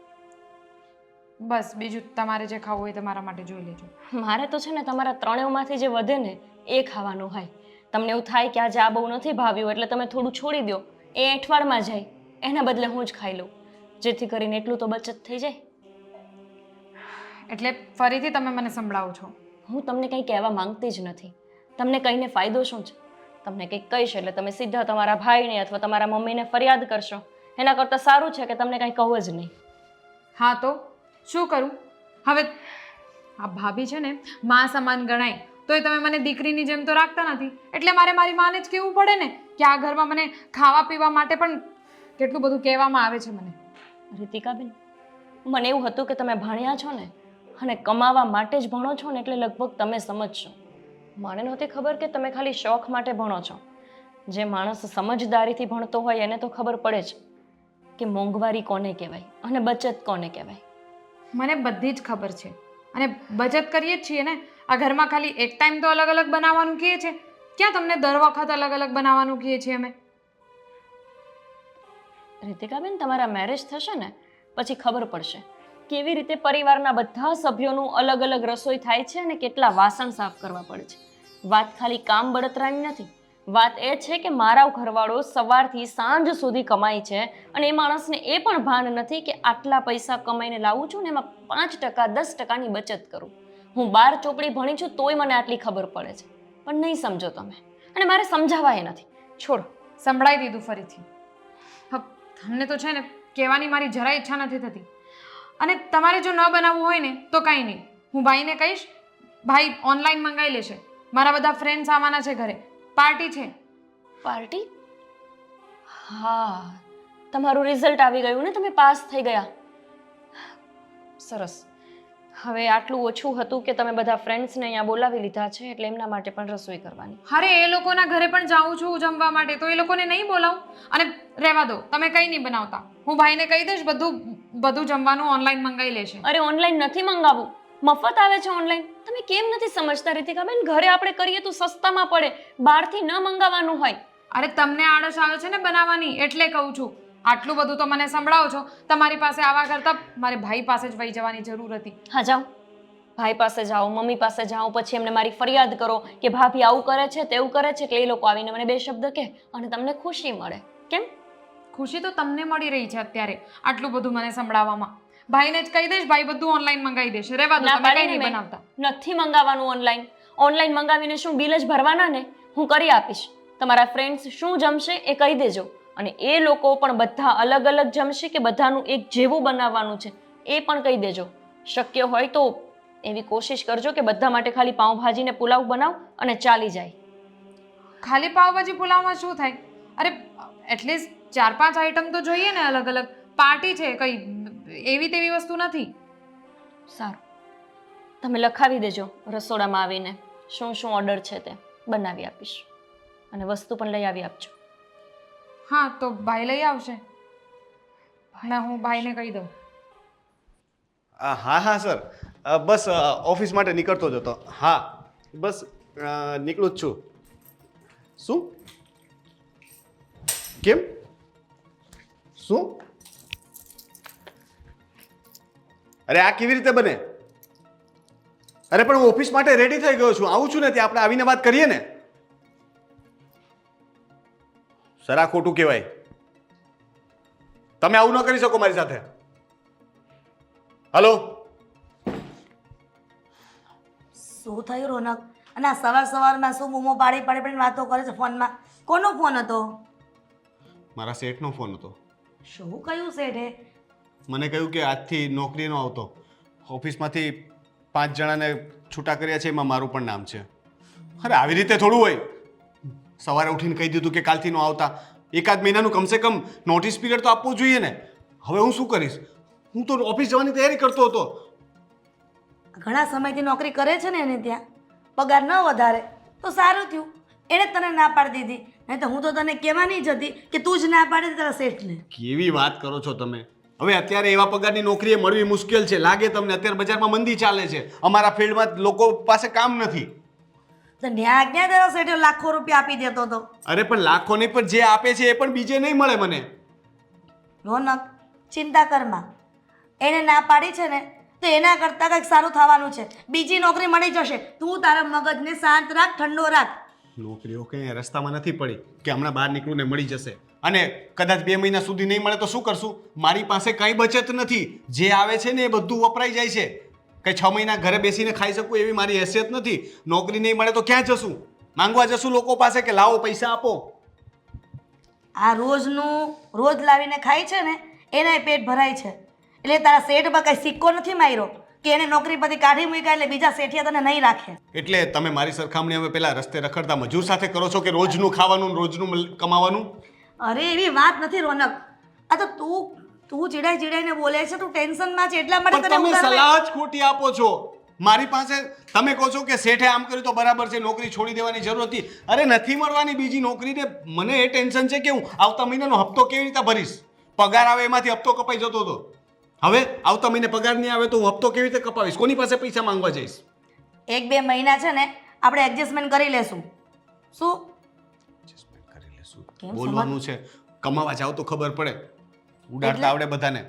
બસ, બીજું તમારે જે ખાવું હોય તમારા માટે જોઈ લેજો. મારે તો છે ને તમારા ત્રણેયમાંથી જે વધે ને એ ખાવાનું હોય. તમને એવું થાય કે આજે આ બહુ નથી ભાવ્યું એટલે તમે થોડું છોડી દો, એ અઠવાડમાં જાય, એના બદલે હું જ ખાઈ લઉં, જેથી કરીને એટલું તો બચત થઈ જાય. એટલે ફરીથી તમે મને સંભળાવો છો. હું તમને કંઈ કહેવા માંગતી જ નથી. તમને કહીને ફાયદો શું છે? તમને કંઈક કહીશ એટલે તમે સીધા તમારા ભાઈને અથવા તમારા મમ્મીને ફરિયાદ કરશો. એના કરતાં સારું છે કે તમને કંઈ કહું જ નહીં. હા તો શું કરું હવે? આ ભાભી છે ને મા સમાન ગણાય, તોય તમે મને દીકરીની જેમ તો રાખતા નથી, એટલે મારે મારી માને જ કહેવું પડે ને કે આ ઘરમાં મને ખાવા પીવા માટે પણ કેટલું બધું કહેવામાં આવે છે મને. રીતિકાબેન, મને એવું હતું કે તમે ભણ્યા છો ને અને કમાવા માટે જ ભણો છો ને, એટલે લગભગ તમે સમજશો. મને નહોતી ખબર કે તમે ખાલી શોખ માટે ભણો છો. જે માણસ સમજદારીથી ભણતો હોય એને તો ખબર પડે જ કે મોંઘવારી કોને કહેવાય અને બચત કોને કહેવાય. મને બધી જ ખબર છે અને બચત કરીએ જ છીએ ને. આ ઘરમાં ખાલી એક ટાઈમ તો અલગ અલગ બનાવવાનું કહીએ છે, ક્યાં તમને દર વખત અલગ અલગ બનાવવાનું કહીએ છીએ અમે? રીતિકાબેન, તમારા મેરેજ થશે ને પછી ખબર પડશે કેવી રીતે પરિવારના બધા સભ્યોનું અલગ અલગ રસોઈ થાય છે અને કેટલા વાસણ સાફ કરવા પડે છે. વાત ખાલી કામ બળતરાની નથી. વાત એ છે કે મારા ઘરવાળો સવારથી સાંજ સુધી કમાય છે અને એ માણસને એ પણ ભાન નથી કે આટલા પૈસા કમાઈને લાવું છું ને એમાં 5% 10%ની બચત કરું. હું 12 ચોપડી ભણી છું તોય મને આટલી ખબર પડે છે, પણ નહીં સમજો તમે, અને મારે સમજાવાય નથી. છોડો. સંભળાઈ દીધું ફરીથી. તમને તો છે ને કહેવાની મારી જરા ઈચ્છા નથી થતી. અને તમારે જો ન બનાવવું હોય ને તો કાંઈ નહીં, હું ભાઈને કહીશ, ભાઈ ઓનલાઈન મંગાવી લેશે. મારા બધા ફ્રેન્ડ્સ આવવાના છે ઘરે, પાર્ટી છે. પાર્ટી? હા, તમારું રિઝલ્ટ આવી ગયું ને, તમે પાસ થઈ ગયા. સરસ. હવે આટલું ઓછું હતું કે તમે બધા ફ્રેન્ડ્સને અહીંયા બોલાવી લીધા છે એટલે એમના માટે પણ રસોઈ કરવાની. અરે એ લોકોના ઘરે પણ જાઉં છું જમવા માટે, તો એ લોકોને નહીં બોલાવું? અને રહેવા દો, તમે કંઈ નહીં બનાવતા, હું ભાઈને કહી દઈશ બધું જમવાનું ઓનલાઈન મંગાવી લેશે. અરે ઓનલાઈન નથી મંગાવવું, મફત આવે છે ઓનલાઈન. તમે કેમ નથી સમજતા રીતિકાબેન? ઘરે આપણે કરીએ તો સસ્તામાં પડે, બહારથી ન મંગાવવાનું હોય. અરે તમને આળસ આવે છે ને બનાવવાની, એટલે કહું છું. આટલું બધું તો મને સંભળાવો છો, તમારી પાસે આવવા કરતાં મારે ભાઈ પાસે જ વહી જવાની જરૂર હતી. હા જાઓ, ભાઈ પાસે જાઓ, મમ્મી પાસે જાઓ, પછી એમને મારી ફરિયાદ કરો કે ભાભી આવું કરે છે તેવું કરે છે, એટલે એ લોકો આવીને મને 2 શબ્દ કહે અને તમને ખુશી મળે. કેમ? ખુશી તો તમને મળી રહી છે અત્યારે આટલું બધું મને સંભળાવવામાં. ભાઈને જ કહી દઈશ, ભાઈ બધું ઓનલાઈન મંગાવી દેશે. રહેવા દો, તમે કંઈ નહીં બનાવતા. નથી મંગાવવાનું ઓનલાઈન. ઓનલાઈન મંગાવીને શું બિલ જ ભરવાના ને? હું કરી આપીશ. તમારા ફ્રેન્ડ્સ શું જમશે એ કહી દેજો, અને એ લોકો પણ બધા અલગ અલગ જમશે કે બધાનું એક જેવું બનાવવાનું છે એ પણ કહી દેજો. શક્ય હોય તો એવી કોશિશ કરજો કે બધા માટે ખાલી પાઉંભાજી ને પુલાવ બનાવ અને ચાલી જાય. ખાલી પાવભાજી પુલાવમાં શું થાય? અરે એટલીસ્ટ 4-5 આઈટમ તો જોઈએ ને અલગ અલગ. પાર્ટી છે, કઈ એવી તેવી વસ્તુ નથી. સારું, તમે લખાવી દેજો રસોડામાં આવીને શું શું ઓર્ડર છે તે બનાવી આપીશ, અને વસ્તુ પણ લઈ આવી આપજો. હા તો ભાઈ લઈ આવશે, હું ભાઈને કહી દઉં. હા હા સર, બસ ઓફિસ માટે નીકળતો જ હતો. હા બસ નીકળું જ છું. શું? કેમ? શું? અરે આ કેવી રીતે બને? અરે પણ હું ઓફિસ માટે રેડી થઈ ગયો છું, આવું છું ને ત્યાં આપણે આવીને વાત કરીએ ને. સર આ ખોટું કહેવાય. તમે આવું ન કરી શકો મારી સાથે. હલો. શું થયું રોનક? અને આ સવાર સવારમાં શું બૂમો પાડીને વાતો કરે છે ફોનમાં? કોનો ફોન હતો? મારા શેઠનો ફોન હતો. શું કહ્યું શેઠે? મને કહ્યું કે આજથી નોકરી ન આવતો. ઓફિસમાંથી 5 જણાને છૂટા કર્યા છે, એમાં મારું પણ નામ છે. અરે આવી રીતે થોડું હોય. સવારે ઉઠીને કહી દીધું કે કાલથી ન આવતા. એકાદ મહિનાનું કમસે કમ નોટિસ પીરિયડ તો આપવું જોઈએ ને. હવે હું શું કરીશ? હું તો ઓફિસ જવાની તૈયારી કરતો હતો. ઘણા સમયથી નોકરી કરે છે ને એને ત્યાં પગાર ન વધારે તો સારું થયું, એણે તને ના પાડી દીધી. નહીં તો હું તો તને કહેવાની જ હતી કે તું જ ના પાડી દે તારા શેઠને. કેવી વાત કરો છો તમે? હવે અત્યારે એવા પગારની નોકરી મળવી મુશ્કેલ છે. લાગે તમને અત્યારે બજારમાં મંદી ચાલે છે, અમારા ફિલ્ડમાં લોકો પાસે કામ નથી. તો ન્યા ક્યાં તારા શેઠે લાખો રૂપિયા આપી દેતો હતો? અરે પણ લાખો નહીં, પણ જે આપે છે એ પણ બીજે નહીં મળે મને. રોનક ચિંતા કરમાં, એને ના પાડી છે ને તો એના કરતાં કંઈક સારું થવાનું છે. બીજી નોકરી મળી જશે. તું તારા મગજને શાંત રાખ, ઠંડો રાખ. નોકરીઓ કંઈ રસ્તામાં નથી પડી કે હમણાં બહાર નીકળું ને મળી જશે. અને કદાચ 2 મહિના સુધી નહીં મળે તો શું કરશું? મારી પાસે કંઈ બચત નથી. જે આવે છે ને એ બધું વપરાઈ જાય છે. કંઈ 6 મહિના ઘરે બેસીને ખાઈ શકું એવી મારી હેસિયત નથી. નોકરી નહીં મળે તો ક્યાં જશું? માંગવા જશું લોકો પાસે કે લાવો પૈસા આપો? આ રોજનું રોજ લાવીને ખાય છે ને એનાય પેટ ભરાય છે. એટલે તારા શેઠમાં કંઈ સિક્કો નથી માર્યો કે એને નોકરી પરથી કાઢી મૂક્યા એટલે બીજા શેઠિયા તને નહીં રાખે. એટલે તમે મારી સરખામણી હવે પેલા રસ્તે રખડતા મજૂર સાથે કરો છો કે રોજનું ખાવાનું ને રોજનું કમાવાનું? અરે એવી વાત નથી રોનક. આ તો તું ચીડાઈને બોલે છે, તું ટેન્શનમાં છે એટલા માટે તને તમે ઉતારવા- સલાહ જ ખોટી આપો છો. મારી પાસે તમે કહો છો કે શેઠે આમ કર્યું તો બરાબર છે, નોકરી છોડી દેવાની જરૂર હતી. અરે નથી મળવાની બીજી નોકરી ને. મને એ ટેન્શન છે કે હું આવતા મહિનાનો હપ્તો કેવી રીતે ભરીશ? પગાર આવે એમાંથી હપ્તો કપાઈ જતો હતો. હવે આવતા મહિને પગાર નહીં આવે તો હું હપ્તો કેવી રીતે કપાવીશ? કોની પાસે પૈસા માંગવા જઈશ? 1-2 મહિના છે ને આપણે એડજસ્ટમેન્ટ કરી લેશું. શું કરી લેશું. કેમ બોલવાનું છે, કમાવા જાવ તો ખબર પડે. ઉડાડતા આવડે બધાને.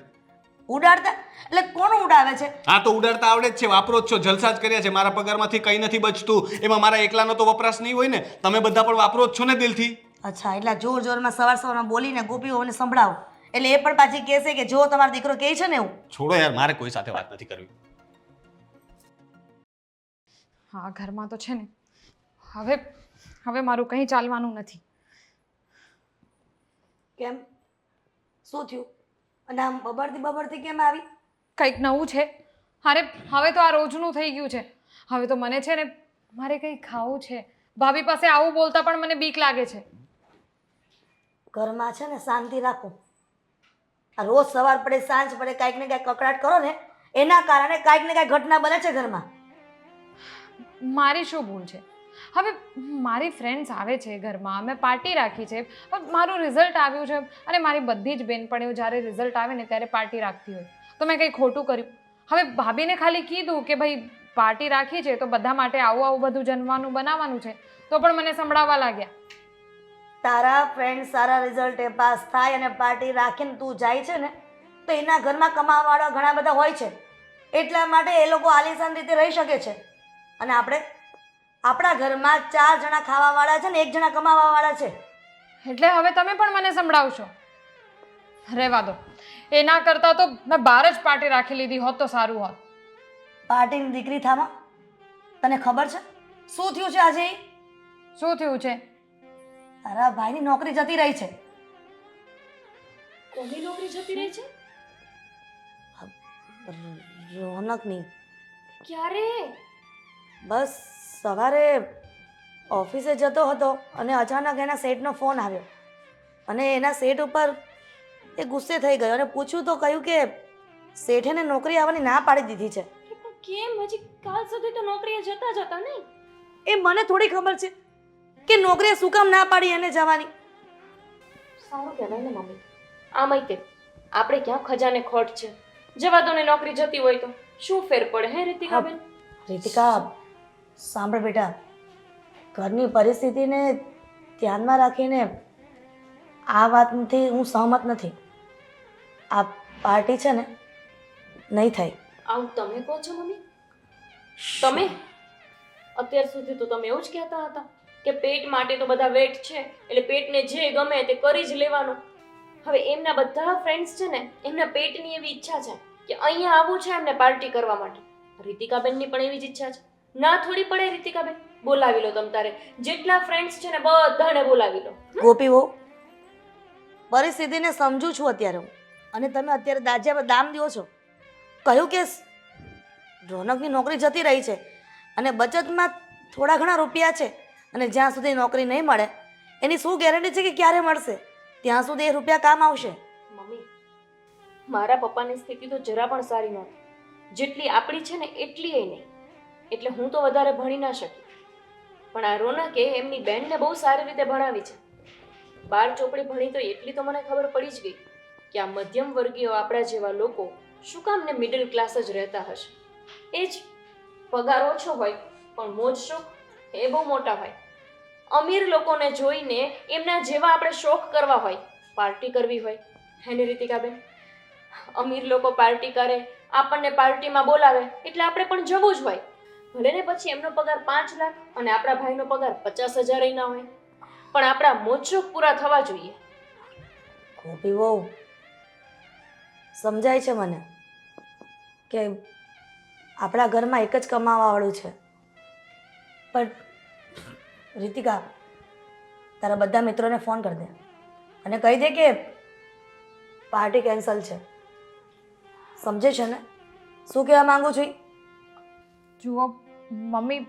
ઉડાડતા એટલે કોણ ઉડાવે છે? હા તો ઉડાડતા આવડે જ છે, વાપરો જ છો, જલસા જ કર્યા છે. મારા પગારમાંથી કંઈ નથી બચતું, એમાં મારા એકલાનો તો વપરાશ નહીં હોય ને. તમે બધા પણ વાપરો જ છો ને દિલથી. અચ્છા, એટલે જોરમાં સવારમાં બોલીને ગોપીઓને સંભળાવો એટલે એ પણ પાછી કહેશે કે જો તમારો દીકરો કહે છે ને એવું. છોડો યાર, મારે કોઈ સાથે વાત નથી કરવી. હા ઘરમાં તો છે ને હવે મારું કંઈ ચાલવાનું નથી. કેમ? શું થયું? અને આમ બબડતી કેમ આવી? કંઈક નવું છે? અરે હવે તો આ રોજનું થઈ ગયું છે. હવે તો મને છે ને મારે કંઈ ખાવું છે. ભાભી પાસે આવું બોલતા પણ મને બીક લાગે છે. ઘરમાં છે ને શાંતિ રાખો. આ રોજ સવાર પડે સાંજ પડે કાંઈક ને કાંઈક કકડાટ કરો ને એના કારણે કાંઈક ને કાંઈક ઘટના બને છે ઘરમાં. મારી શું ભૂલ છે? હવે મારી ફ્રેન્ડ્સ આવે છે ઘરમાં, અમે પાર્ટી રાખી છે, પણ મારું રિઝલ્ટ આવ્યું છે અને મારી બધી જ બેનપણીઓ જ્યારે રિઝલ્ટ આવે ને ત્યારે પાર્ટી રાખતી હોય તો મેં કંઈ ખોટું કર્યું? હવે ભાભીને ખાલી કીધું કે ભાઈ પાર્ટી રાખી છે તો બધા માટે આવું બધું જમવાનું બનાવવાનું છે તો પણ મને સંભળાવવા લાગ્યા. તારા ફ્રેન્ડ સારા રિઝલ્ટે પાસ થાય અને પાર્ટી રાખીને તું જાય છે ને તો એના ઘરમાં કમાવાવાળા ઘણા બધા હોય છે, એટલા માટે એ લોકો આલીશાન રીતે રહી શકે છે. અને આપણા ઘરમાં 4 જણા ખાવાવાળા છે ને 1 જણા કમાવાવાળા છે. એટલે હવે તમે પણ મને સંભળાવશો? રહેવા દો, એના કરતાં તો મેં બહાર જ પાર્ટી રાખી લીધી હોત તો સારું હોત. પાર્ટીની દીકરી થામા તને ખબર છે શું થયું છે આજે? શું થયું છે? તારા ભાઈની નોકરી જતી રહી છે. કોની નોકરી જતી રહી છે? રોનકની. ક્યારે? બસ સવારે ઓફિસે જતો હતો અને અચાનક એના શેઠનો ફોન આવ્યો અને એના શેઠ ઉપર એ ગુસ્સે થઈ ગયો અને પૂછ્યું તો કહ્યું કે શેઠે એને નોકરી આવવાની ના પાડી દીધી છે. પણ કેમ? હજી કાલ સુધી તો નોકરીએ જતા નહીં. એ મને થોડી ખબર છે કે નોકરીએ શું કામ ના પાડી એને જવાની. સારું કહેવાય ને મમ્મી. આમાંય તે આપણે ક્યાં ખજાને ખોટ છે. જવા દો ને, નોકરી જતી હોય તો. શું ફેર પડે હે રીતિકાબેન? રીતિકા સાંભળ બેટા, ઘરની પરિસ્થિતિને ધ્યાનમાં રાખીને આ વાતથી હું સહમત નથી. આ પાર્ટી છે ને નહીં થાય. આવું તમે કહો છો મમ્મી? તમે અત્યાર સુધી તો તમે એવું જ કહેતા હતા કે પેટ માટે તો બધા વેટ છે, એટલે પેટને જે ગમે તે કરી જ લેવાનું. હવે એમના બધા ફ્રેન્ડ્સ છે ને, એમના પેટની એવી ઈચ્છા છે કે અહીંયા આવવું છે એમને પાર્ટી કરવા માટે. રીતિકાબેનની પણ એવી જ ઈચ્છા છે. ના થોડી પડે રીતિકાબેન? બોલાવી લો તમ તારે જેટલા ફ્રેન્ડ્સ છે ને બધાને બોલાવી લો. ગોપી વહુ, પરિસ્થિતિને સમજુ છું અત્યારે હું, અને તમે અત્યારે દાજ્યા પર દામ દો છો. કહ્યું કે રોનકની નોકરી જતી રહી છે અને બચતમાં થોડા ઘણા રૂપિયા છે, અને જ્યાં સુધી નોકરી નહીં મળે એની શું ગેરંટી છે કે ક્યારે મળશે? ત્યાં સુધી એ રૂપિયા કામ આવશે. મમ્મી, મારા પપ્પાની સ્થિતિ તો જરા પણ સારી નહોતી. જેટલી આપણી છે ને એટલી એ નહીં, એટલે હું તો વધારે ભણી ના શકી. પણ આ રોનકે એમની બેનને બહુ સારી રીતે ભણાવી છે. 12 ચોપડી ભણી તો એટલી તો મને ખબર પડી જ ગઈ કે આ મધ્યમ વર્ગીય આપણા જેવા લોકો શું કામ ને મિડલ ક્લાસ જ રહેતા હશે. એ જ પગાર ઓછો હોય પણ મોજ શોખ એ બહુ મોટા હોય. અમીર લોકોને જોઈને એમના જેવા આપણે શોખ કરવા હોય, પાર્ટી કરવી હોય. હેને રીતિકાબેન? અમીર લોકો પાર્ટી કરે, આપણને પાર્ટીમાં બોલાવે એટલે આપણે પણ જવું જ હોય. ભલે ને પછી એમનો પગાર 5 લાખ અને આપણા ભાઈનો પગાર 50,000 ના હોય, પણ આપણા મોજ શોખ પૂરા થવા જોઈએ. ગોપી વહુ, સમજાય છે મને કે આપણા ઘરમાં એક જ કમાવાવાળું છે, પણ રીતિકા, તારા બધા મિત્રોને ફોન કરી દે અને કહી દે કે પાર્ટી કેન્સલ છે. સમજે છે ને શું કહેવા માંગુ છું? જુઓ મમ્મી,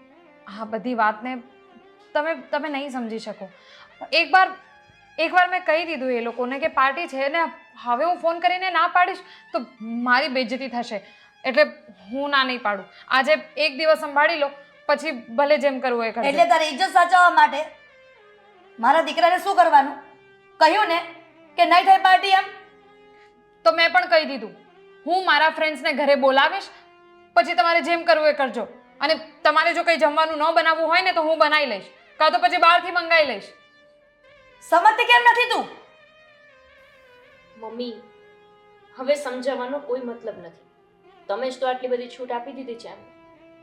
આ બધી વાતને તમે નહીં સમજી શકો. એકવાર મેં કહી દીધું એ લોકોને કે પાર્ટી છે ને, હવે હું ફોન કરીને ના પાડીશ તો મારી બેઇજ્જતી થશે, એટલે હું ના નહીં પાડું. આજે એક દિવસ સંભાળી લો, પછી ભલે જેમ કરવું એ કરજો. એટલે તારી ઇજ્જત સાચવવા માટે મારા દીકરાને શું કરવાનું? કહ્યું ને કે નહીં થાય પાર્ટી એમ. તો મેં પણ કહી દીધું, હું મારા ફ્રેન્ડ્સને ઘરે બોલાવીશ, પછી તમારે જેમ કરવું એ કરજો. અને તમારે જો કંઈ જમવાનું ન બનાવવું હોય ને તો હું બનાવી લઈશ, કાં તો પછી બહારથી મંગાવી લઈશ. સમજતી કેમ નથી તું? મમ્મી, હવે સમજાવવાનો કોઈ મતલબ નથી. તમે જ તો આટલી બધી છૂટ આપી દીધી છે એમને.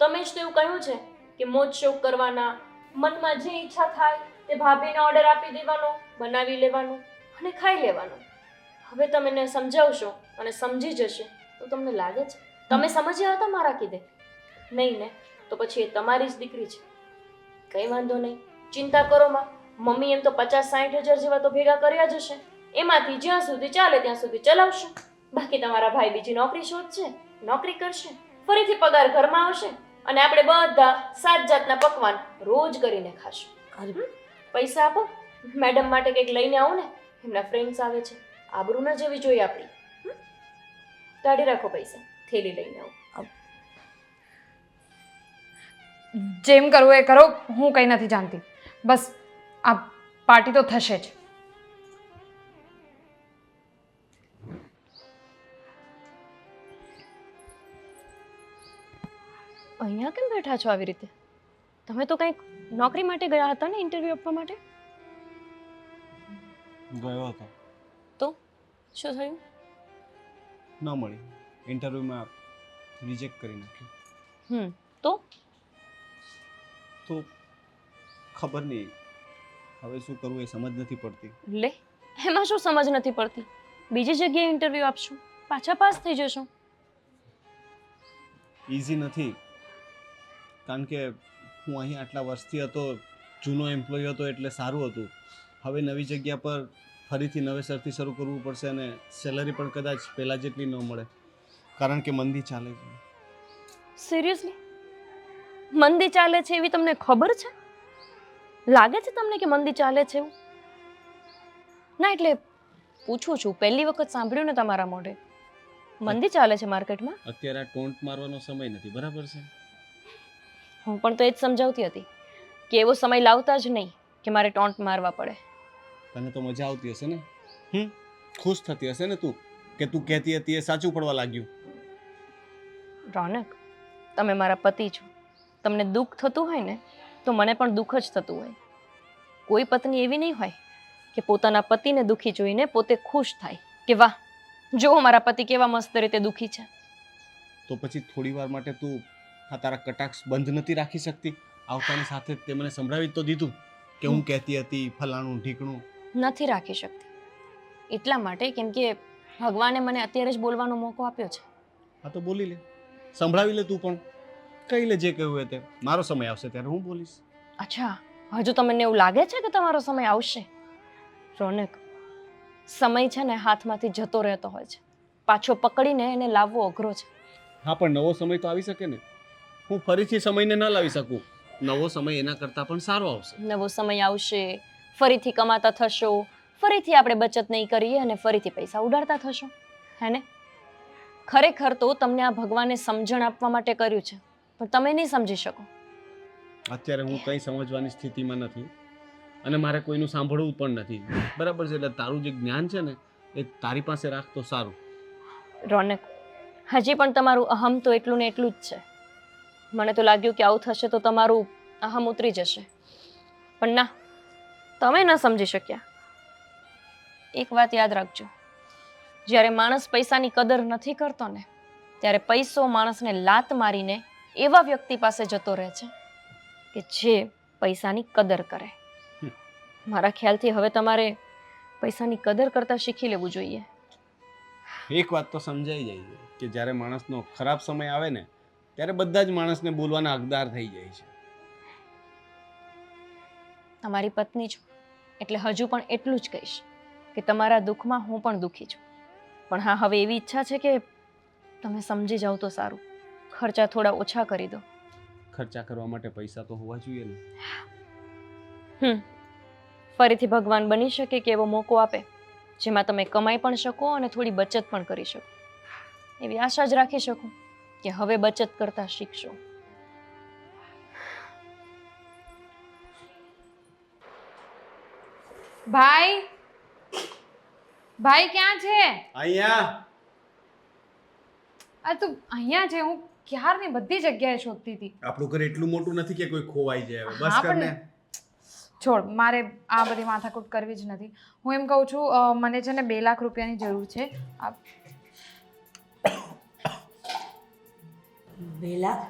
તમે જ તો એવું કહ્યું છે કે મોજ શોખ કરવાના, મનમાં જે ઈચ્છા થાય તે ભાભીને ઓર્ડર આપી દેવાનો, બનાવી લેવાનું અને ખાઈ લેવાનું. હવે તમે એને સમજાવશો અને સમજી જશે તો તમને લાગે છે તમે સમજ્યા હતા મારા કીધે? નહીં ને, તો પછી એ તમારી જ દીકરી છે. કંઈ વાંધો નહીં, ચિંતા કરો માં. મમ્મી એમ તો 50-60 હજાર જેવા તો ભેગા કર્યા જ હશે. એમાંથી જ્યાં સુધી ચાલે ત્યાં સુધી ચલાવશે. બાકી તમારા ભાઈ બીજી નોકરી શોધશે, નોકરી કરશે, ફરીથી પગાર ઘરમાં આવશે અને આપણે બધા 7 જાતના પકવાન રોજ કરીને ખાશું. પૈસા આપો, મેડમ માટે કંઈક લઈને આવો ને, એમના ફ્રેન્ડ્સ આવે છે, આબરૂ ન જવી જોઈએ આપણી. કાઢી રાખો પૈસા, થેલી લઈને આવો. જેમ કરવું એ કરો, હું કંઈ નથી જાણતી. બસ આ પાર્ટી તો થશે જ. અહીંયા કેમ બેઠા છો આવી રીતે? તમે તો કંઈક નોકરી માટે ગયા હતા ને, ઇન્ટરવ્યૂ આપવા માટે? ગયો હતો. તો શું થયું? ન મળી, ઇન્ટરવ્યૂમાં રિજેક્ટ કરી નાખ્યું. તો ખબર નહીં હવે શું કરવું એ સમજ નથી પડતી. લે, એમાં શું સમજ નથી પડતી? બીજી જગ્યાએ ઇન્ટરવ્યૂ આપશો, પાછા પાસ થઈ જશો. ઇઝી નથી, કારણ કે હું અહીં આટલા વર્ષથી હતો, જૂનો એમ્પ્લોય હતો એટલે સારું હતું. હવે નવી જગ્યા પર ફરીથી નવેસરથી શરૂ કરવું પડશે અને સેલરી પણ કદાચ પહેલાં જેટલી ન મળે, કારણ કે મંદી ચાલે છે. સિરિયસલી? મંદી ચાલે છે એવી તમને ખબર છે? લાગે છે તમને કે મંદી ચાલે છે એવું? ના, એટલે પૂછું છું, પહેલી વખત સાંભળ્યું ને તમારા મોઢે. મંદી ચાલે છે માર્કેટમાં? અત્યારે આ ટોન્ટ મારવાનો સમય નથી, બરાબર છે? હું પણ તો એ જ સમજાવતી હતી કે એવો સમય લાવતા જ નહીં કે મારે ટોન્ટ મારવા પડે. તને તો મજા આવતી હશે ને? ખુશ થતી હશે ને તું કે તું કહેતી હતી એ સાચું પડવા લાગ્યું? રોનક, તમે મારા પતિ છો. તમને દુઃખ થતું હોય ને તો મને પણ દુઃખ જ થતું હોય. કોઈ પત્ની એવી નહીં હોય કે પોતાના પતિને દુઃખી જોઈને પોતે ખુશ થાય કે વાહ, જો મારા પતિ કેવા મસ્ત રીતે દુઃખી છે. તો પછી થોડી વાર માટે તું આ તારા કટાક્ષ બંધ નથી રાખી શકતી? આવતાની સાથે તે મને સંભળાવી તો દીધું કે હું કહેતી હતી ફલાણું ઢીકણું. નથી રાખી શકતી એટલા માટે કેમ કે ભગવાને મને અત્યારે જ બોલવાનો મોકો આપ્યો છે. હા તો બોલી લે, સંભળાવી લે તું પણ, કહી લે જે કહ્યું હોય તે. મારો સમય આવશે ત્યારે હું બોલીશ. અચ્છા, હજુ તમને એવું લાગે છે કે તમારો સમય આવશે? રોનક, સમય છે ને હાથમાંથી જતો રહેતો હોય છે, પાછો પકડીને એને લાવવો અઘરો છે. હા પણ નવો સમય તો આવી શકે ને. હું ફરીથી સમયને ન લાવી શકું. નવો સમય એના કરતાં પણ સારો આવશે. નવો સમય આવશે, ફરીથી કમાતા થશો, ફરીથી આપણે બચત નહીં કરીએ અને ફરીથી પૈસા ઉડાડતા થશો, હે ને? ખરેખર તો તમને આ ભગવાને સમજણ આપવા માટે કર્યું છે, પણ તમે નહીં સમજી શકો. અત્યારે હું કંઈ સમજવાની સ્થિતિમાં નથી અને મારે કોઈનું સાંભળવું પણ નથી. બરાબર છે? એટલે તારું જે જ્ઞાન છે ને એ તારી પાસે રાખ તો સારું. રોનક, હજી પણ તમારું અહમ તો એટલું ને એટલું જ છે. મને તો લાગ્યું કે આવું થશે તો તમારું અહમ ઉતરી જશે, પણ ના, તમે ન સમજી શક્યા. એક વાત યાદ રાખજો, જ્યારે માણસ પૈસાની કદર નથી કરતો ને ત્યારે પૈસો માણસને લાત મારીને એવા વ્યક્તિ પાસે જતો રહે છે કે જે પૈસાની કદર કરે. મારા ખ્યાલથી હવે તમારે પૈસાની કદર કરતા શીખી લેવું જોઈએ. એક વાત તો સમજાઈ જાય છે કે જ્યારે માણસનો ખરાબ સમય આવે ને ત્યારે બધા જ માણસને બોલવાના હકદાર થઈ જાય છે. તમારી પત્ની છું એટલે હજુ પણ એટલું જ કહીશ કે તમારા દુઃખમાં હું પણ દુઃખી છું. પણ હા, હવે એવી ઈચ્છા છે કે તમે સમજી જાઓ તો સારું. ખર્ચા થોડા ઓછા કરી દો. ખર્ચા કરવા માટે પૈસા તો હોવા જોઈએ ને. ફરીથી ભગવાન બની શકે કે એવો મોકો આપે જેમાં તમે કમાઈ પણ શકો અને થોડી બચત પણ કરી શકો. એવી આશા જ રાખી શકો કે હવે બચત કરતા શીખશો. ભાઈ, ભાઈ ક્યાં છે? અહીંયા આ તું અહીંયા છે? હું ક્યારની બધી જગ્યાએ શોધતી હતી. આપણું ઘર એટલું મોટું નથી કે કોઈ ખોવાઈ જાય. હા, બસ કર ને. છોડ, મારે આ બધી માથાકૂટ કરવી જ નથી. હું એમ કહું છું, મને છે ને 2 લાખ રૂપિયાની જરૂર છે. 2 લાખ?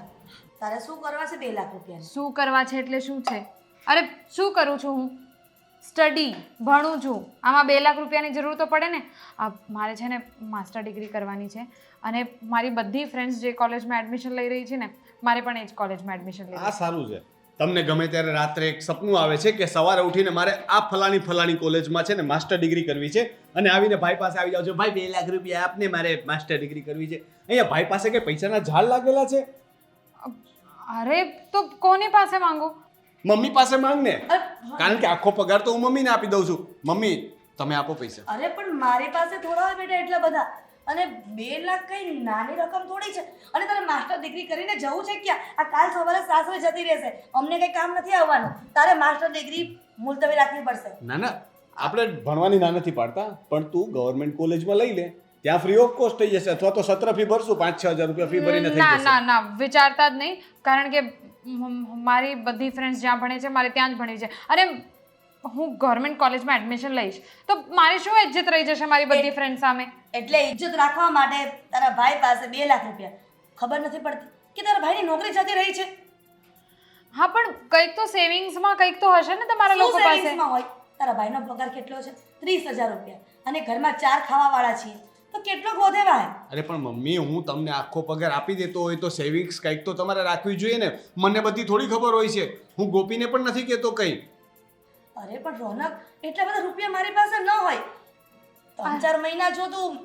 તારે શું કરવા છે 2 લાખ રૂપિયા? શું કરવા છે એટલે શું છે? અરે શું કરું છું હું? સ્ટડી, ભણું છું. આમાં 2 લાખ રૂપિયાની જરૂર તો પડે ને. મારે છે ને માસ્ટર ડિગ્રી કરવાની છે અને મારી બધી ફ્રેન્ડ્સ જે કોલેજમાં એડમિશન લઈ રહી છે ને, મારે પણ એ જ કોલેજમાં એડમિશન લેવું. આ સારું છે. તમને ગમે ત્યારે રાત્રે એક સપનું આવે છે કે સવારે ઉઠીને મારે આ ફલાણી કોલેજમાં છે ને માસ્ટર ડિગ્રી કરવી છે અને આવીને ભાઈ પાસે આવી જાવ છો, ભાઈ 2 લાખ રૂપિયા આપને, મારે માસ્ટર ડિગ્રી કરવી છે. અહીંયા ભાઈ પાસે કે પૈસાના ઝાડ લાગેલા છે? અરે તો કોની પાસે માંગુ? મમ્મી પાસે માંગ ને, કારણ કે આખો પગાર તો હું મમ્મીને આપી દઉં છું. મમ્મી તમે આપો પૈસા. અરે પણ મારી પાસે થોડા હોય બેટા એટલા બધા, અને 2 લાખ કઈ નાની રકમ થોડી છે. અને તારે માસ્ટર ડિગ્રી કરીને જવું છે ક્યાં? આ કાલ સવારે સાસરે જતી રહેશે, અમને કઈ કામ નથી આવવાનું. તારે માસ્ટર ડિગ્રી મુલતવી રાખવી પડશે. ના ના, આપણે ભણવાની ના નથી પાડતા, પણ તું ગવર્મેન્ટ કોલેજમાં લઈ લે, ત્યાં ફ્રી ઓફ કોસ્ટ થઈ જશે. અથવા તો સત્ર ફી ભરશું, 5-6 હજાર રૂપિયા ફી ભરીને થઈ ના જશે. ના ના, વિચારતા જ નહીં. કારણ કે મારી બધી ફ્રેન્ડ્સ જ્યાં ભણે છે મારે ત્યાં જ ભણી છે. અને હું ગવર્મેન્ટ કોલેજમાં એડમિશન લઈશ તો મારી શું ઇજ્જત રહી જશે મારી બધી ફ્રેન્ડ સામે? એટલે ઇજ્જત રાખવા માટે તારા ભાઈ પાસે 2 લાખ રૂપિયા. ખબર નથી પડતી કે તારા ભાઈની નોકરી જતી રહી છે? હા, પણ કંઈક તો સેવિંગ્સમાં કંઈક તો હશે ને તમારા લોકો શું પાસે? સેવિંગ્સમાં હોય? તારા ભાઈનો પગાર કેટલો છે? 30,000 રૂપિયા. અને ઘરમાં 4 ખાવાવાળા છીએ તો કેટલો વધે ભાઈ? અરે પણ મમ્મી, હું તમને આખો પગાર આપી દેતો હોય તો સેવિંગ્સ કંઈક તો તમારે રાખવી જોઈએ ને. મને બધી થોડી ખબર હોય છે. હું ગોપીને પણ નથી કહેતો કંઈ. અરે પણ રોનક, એટલા બધા રૂપિયા મારી પાસે ન હોય. 3-4 મહિના જો તું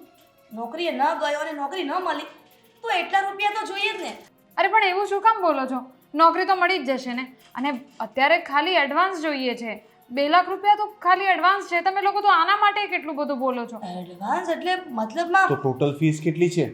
નોકરીએ ન ગયો અને નોકરી ન મળી તો એટલા રૂપિયા તો જોઈએ જ ને. અરે પણ એવું શું કામ બોલો છો? નોકરી તો મળી જ જશે ને. અને અત્યારે ખાલી એડવાન્સ જોઈએ છે. 2 લાખ રૂપિયા તો ખાલી એડવાન્સ છે. તમે લોકો તો આના માટે કેટલું બધું બોલો છો? એડવાન્સ એટલે મતલબમાં તો ટોટલ ફીસ કેટલી છે?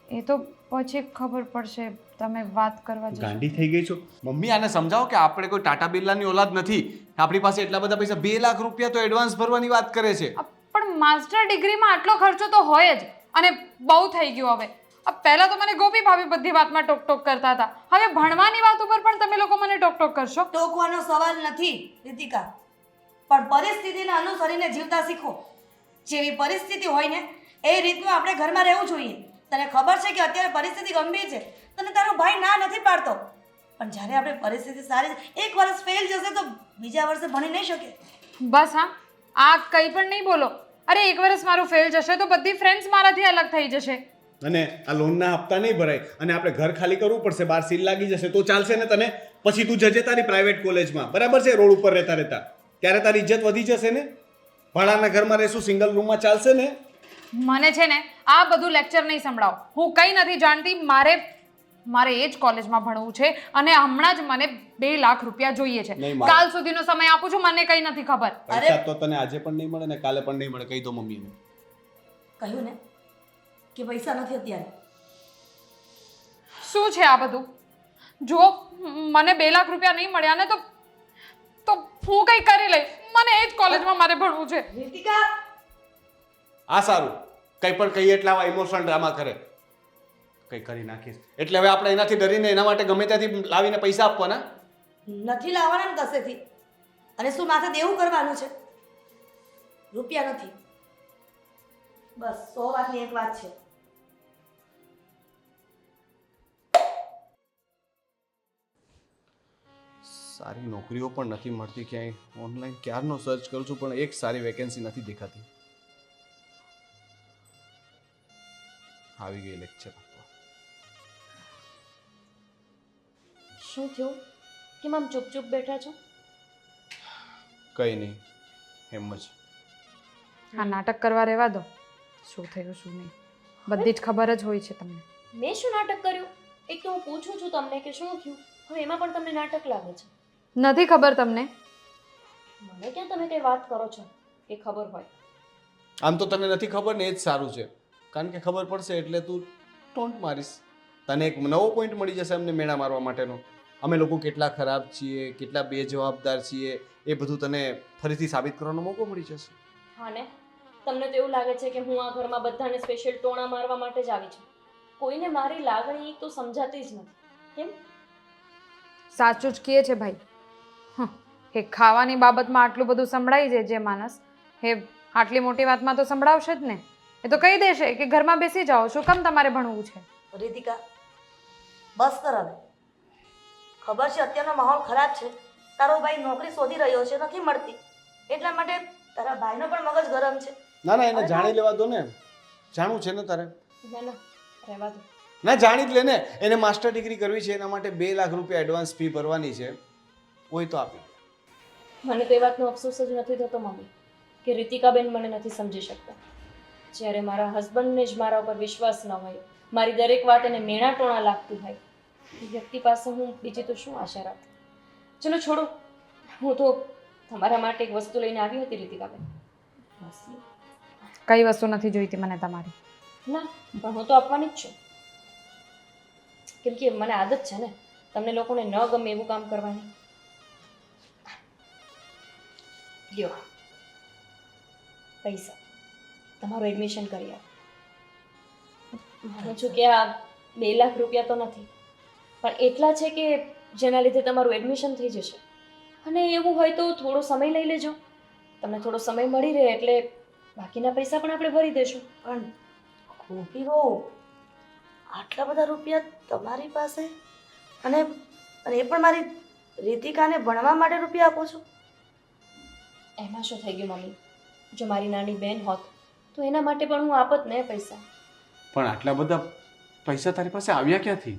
એ તો પછી ખબર પડશે. તમે વાત કરવા જશો. ગાંડી થઈ ગઈ છો મમ્મી. આને સમજાવો કે આપણે કોઈ ટાટા બિરલાની ઓલાદ નથી. આપણી પાસે એટલા બધા પૈસા, 2 લાખ રૂપિયા તો એડવાન્સ ભરવાની વાત કરે છે. પણ માસ્ટર ડિગ્રીમાં આટલો ખર્ચો તો હોય જ. અને બહુ થઈ ગયો હવે. પહેલા તો મને ગોપી ભાભી બધી વાતમાં ટોક ટોક કરતા હતા, હવે ભણવાની વાત ઉપર પણ તમે લોકો મને ટોક ટોક કરશો? ટોકવાનો સવાલ નથી રીતિકા, પણ પરિસ્થિતિને અનુસરીને જીવતા શીખો. જેવી પરિસ્થિતિ હોય ને એ રીતનું આપણે ઘરમાં રહેવું જોઈએ. તને ખબર છે કે અત્યારે પરિસ્થિતિ ગંભીર છે, તને તારો ભાઈ ના નથી પાડતો, પણ જ્યારે આપણે પરિસ્થિતિ સારી એક વર્ષ ફેલ જશે તો બીજા વર્ષે ભણી નહીં શકે. બસ હા, આ કંઈ પણ નહીં બોલો. અરે એક વર્ષ મારું ફેલ જશે તો બધી ફ્રેન્ડ્સ મારાથી અલગ થઈ જશે. અને આ લોનના હપ્તા નહીં ભરાય અને આપણે ઘર ખાલી કરવું પડશે, બહાર સીલ લાગી જશે તો ચાલશે ને તને? પછી તું જજે તારી પ્રાઇવેટ કોલેજમાં, બરાબર છે? રોડ ઉપર રહેતા રહેતા ત્યારે તારી ઇજ્જત વધી જશે ને. ભાડાના ઘરમાં રહેશું, સિંગલ રૂમમાં ચાલશે ને? મને છે ને આ બધું લેક્ચર નહીં સંભળાવો. હું કંઈ નથી જાણતી. મારે એ જ કોલેજમાં ભણવું છે અને હમણાં જ મને 2 લાખ રૂપિયા જોઈએ છે. નહીં મળે. કાલ સુધીનો સમય આપું છું, મને કંઈ નથી ખબર. પૈસા તો તને આજે પણ નહીં મળે ને કાલે પણ નહીં મળે, કહી દો મમ્મીને. કહ્યું ને કે પૈસા નથી અત્યારે. શું છે આ બધું? જો મને 2 લાખ રૂપિયા નહીં મળ્યા ને તો હું કંઈ કરી લઈશ. મને એ જ કોલેજમાં મારે ભણવું છે. રીતિકા, આ સારું, કંઈ પણ કહીએ એટલે આવા ઇમોશનલ ડ્રામા કરે, કંઈ કરી નાખીશ એટલે હવે આપણે એનાથી ડરીને એના માટે ગમે ત્યાંથી લાવીને પૈસા આપવાના? નથી લાવવાના ને કશેથી. અને શું માથે દેવું કરવાનું છે? રૂપિયા નથી. બસ 100 વાતની એક વાત છે. સારી નોકરીઓ પણ નથી મળતી ક્યાંય. ઓનલાઈન ક્યારનો સર્ચ કરું છું પણ એક સારી વેકેન્સી નથી દેખાતી. આવી ગઈ લેક્ચર આપવા. શું થયું? કેમ આમ ચૂપ ચૂપ બેઠા છો? કંઈ નહીં, એમ જ. આ નાટક કરવા રહેવા દો. શું થયું શું નહીં બધી જ ખબર જ હોય છે તમને. મેં શું નાટક કર્યું? એક તો હું પૂછું છું તમને કે શું થયું, હવે એમાં પણ તમને નાટક લાગે છે. નથી ખબર તમને? મને ક્યાં તમે કઈ વાત કરો છો એ ખબર હોય. આમ તો તને નથી ખબર ને એ જ સારું છે, કારણ કે ખબર પડશે એટલે તું ટોન્ટ મારીશ. તને એક નવો પોઈન્ટ મળી જશે અમને મેળા મારવા માટેનો. અમે લોકો કેટલા ખરાબ છીએ, કેટલા બેજવાબદાર છીએ, એ બધું તને ફરીથી સાબિત કરવાનો મોકો મળી જશે. હા ને, તમને તો એવું લાગે છે કે હું આ ઘરમાં બધાને સ્પેશિયલ ટોણા મારવા માટે જ આવી છું. કોઈને મારી લાગણી તો સમજાતી જ નથી. કેમ? સાચું જ કહે છે ભાઈ. એ ખાવાની બાબતમાં આટલું બધું સંભળાઈ જાય જે માણસ, એ આટલી મોટી વાતમાં તો સંભળાવશે જ ને. એ તો કહી દેશે કે ઘરમાં બેસી જાઓ, શું કામ તમારે ભણવું છે? રીતિકા, બસ કર હવે. ખબર છે અત્યારનો માહોલ ખરાબ છે. તારો ભાઈ નોકરી શોધી રહ્યો છે, નથી મળતી, એટલા માટે તારા ભાઈનો પણ મગજ ગરમ છે. ના ના, એને જાણી લેવા દો ને. જાણવું છે ને તારે? ના ના, રહેવા દો. ના, જાણી જ લે ને. એને માસ્ટર ડિગ્રી કરવી છે, એના માટે 2 લાખ રૂપિયા એડવાન્સ ફી ભરવાની છે. કોઈ તો આપી. મને તો એ વાતનો અફસોસ જ નથી થતો મમ્મી કે રીતિકાબેન મને નથી સમજી શકતા. જ્યારે મારા હસબન્ડને જ મારા ઉપર વિશ્વાસ ન હોય, મારી દરેક વાત એને મેણા ટોણા લાગતી હોય, એ વ્યક્તિ પાસે હું બીજી તો શું આશા રાખું? ચલો છોડો, હું તો તમારા માટે એક વસ્તુ લઈને આવી હતી રીતિકાબેન. કઈ વસ્તુ નથી જોઈતી મને તમારી? ના, પણ હું તો આપવાની જ છું, કેમ કે મને આદત છે ને તમને લોકોને ન ગમે એવું કામ કરવાની. લ્યો પૈસા, તમારું એડમિશન કરી આપ. માનું છું કે આ 2 લાખ રૂપિયા તો નથી, પણ એટલા છે કે જેના લીધે તમારું એડમિશન થઈ જશે. અને એવું હોય તો થોડો સમય લઈ લેજો, તમને થોડો સમય મળી રહે એટલે બાકીના પૈસા પણ આપણે ભરી દેશું. પણ ગોપી બહુ આટલા બધા રૂપિયા તમારી પાસે, અને એ પણ મારી રીતિકાને ભણવા માટે રૂપિયા આપો છો? એમાં શું થઈ ગયું મમ્મી? જો મારી નાની બહેન હોત તો એના માટે પણ હું આપત ને પૈસા. પણ આટલા બધા પૈસા તારી પાસે આવ્યા ક્યાંથી?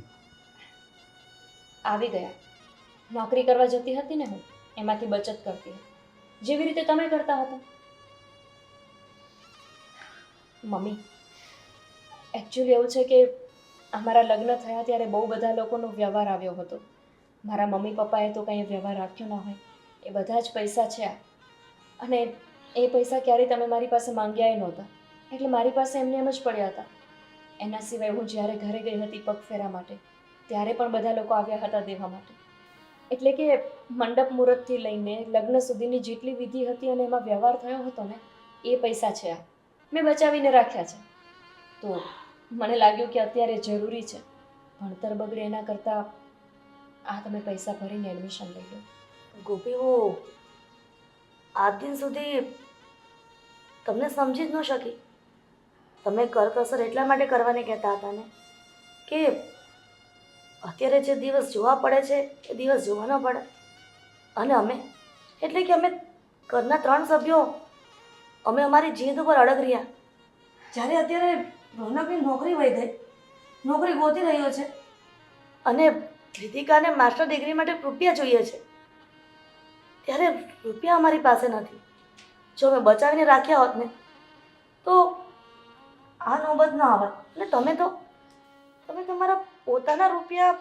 આવી ગયા. નોકરી કરવા જતી હતી ને હું, એમાંથી બચત કરતી હતી, જેવી રીતે તમે કરતા હતા. મમ્મી, એકચ્યુઅલી એવું છે કે અમારા લગ્ન થયા ત્યારે બહુ બધા લોકોનો વ્યવહાર આવ્યો હતો. મારા મમ્મી પપ્પાએ તો કંઈ વ્યવહાર રાખ્યો ના હોય, એ બધા જ પૈસા છે આ. અને એ પૈસા ક્યારેય તમે મારી પાસે માંગ્યા નહોતા, એટલે મારી પાસે એમને એમ જ પડ્યા હતા. એના સિવાય હું જ્યારે ઘરે ગઈ હતી પગફેરા માટે, ત્યારે પણ બધા લોકો આવ્યા હતા દેવા માટે. એટલે કે મંડપ મુહૂર્તથી લઈને લગ્ન સુધીની જેટલી વિધિ હતી અને એમાં વ્યવહાર થયો હતો ને, એ પૈસા છે આ. મેં બચાવીને રાખ્યા છે. તો મને લાગ્યું કે અત્યારે જરૂરી છે, ભણતર બગડે એના કરતાં આ તમે પૈસા ભરીને એડમિશન લઈ લો. ગોપી, હું આજ દિન સુધી તમને સમજી જ ન શકી. તમે કરકસર એટલા માટે કરવાની કહેતા હતા ને કે અત્યારે જે દિવસ જોવા પડે છે એ દિવસ જોવા ન પડે. અને અમે એટલે કે અમે ઘરના 3 સભ્યો અમે અમારી જીદ ઉપર અડગ રહ્યા. જ્યારે અત્યારે રોનકની નોકરી વહી ગઈ, નોકરી ગોતી રહ્યો છે અને કૃતિકાને માસ્ટર ડિગ્રી માટે રૂપિયા જોઈએ છે, ત્યારે રૂપિયા અમારી પાસે નથી. જો અમે બચાવીને રાખ્યા હોત ને તો આ નોબત ન આવત. અને તમે તમારા પોતાના રૂપિયા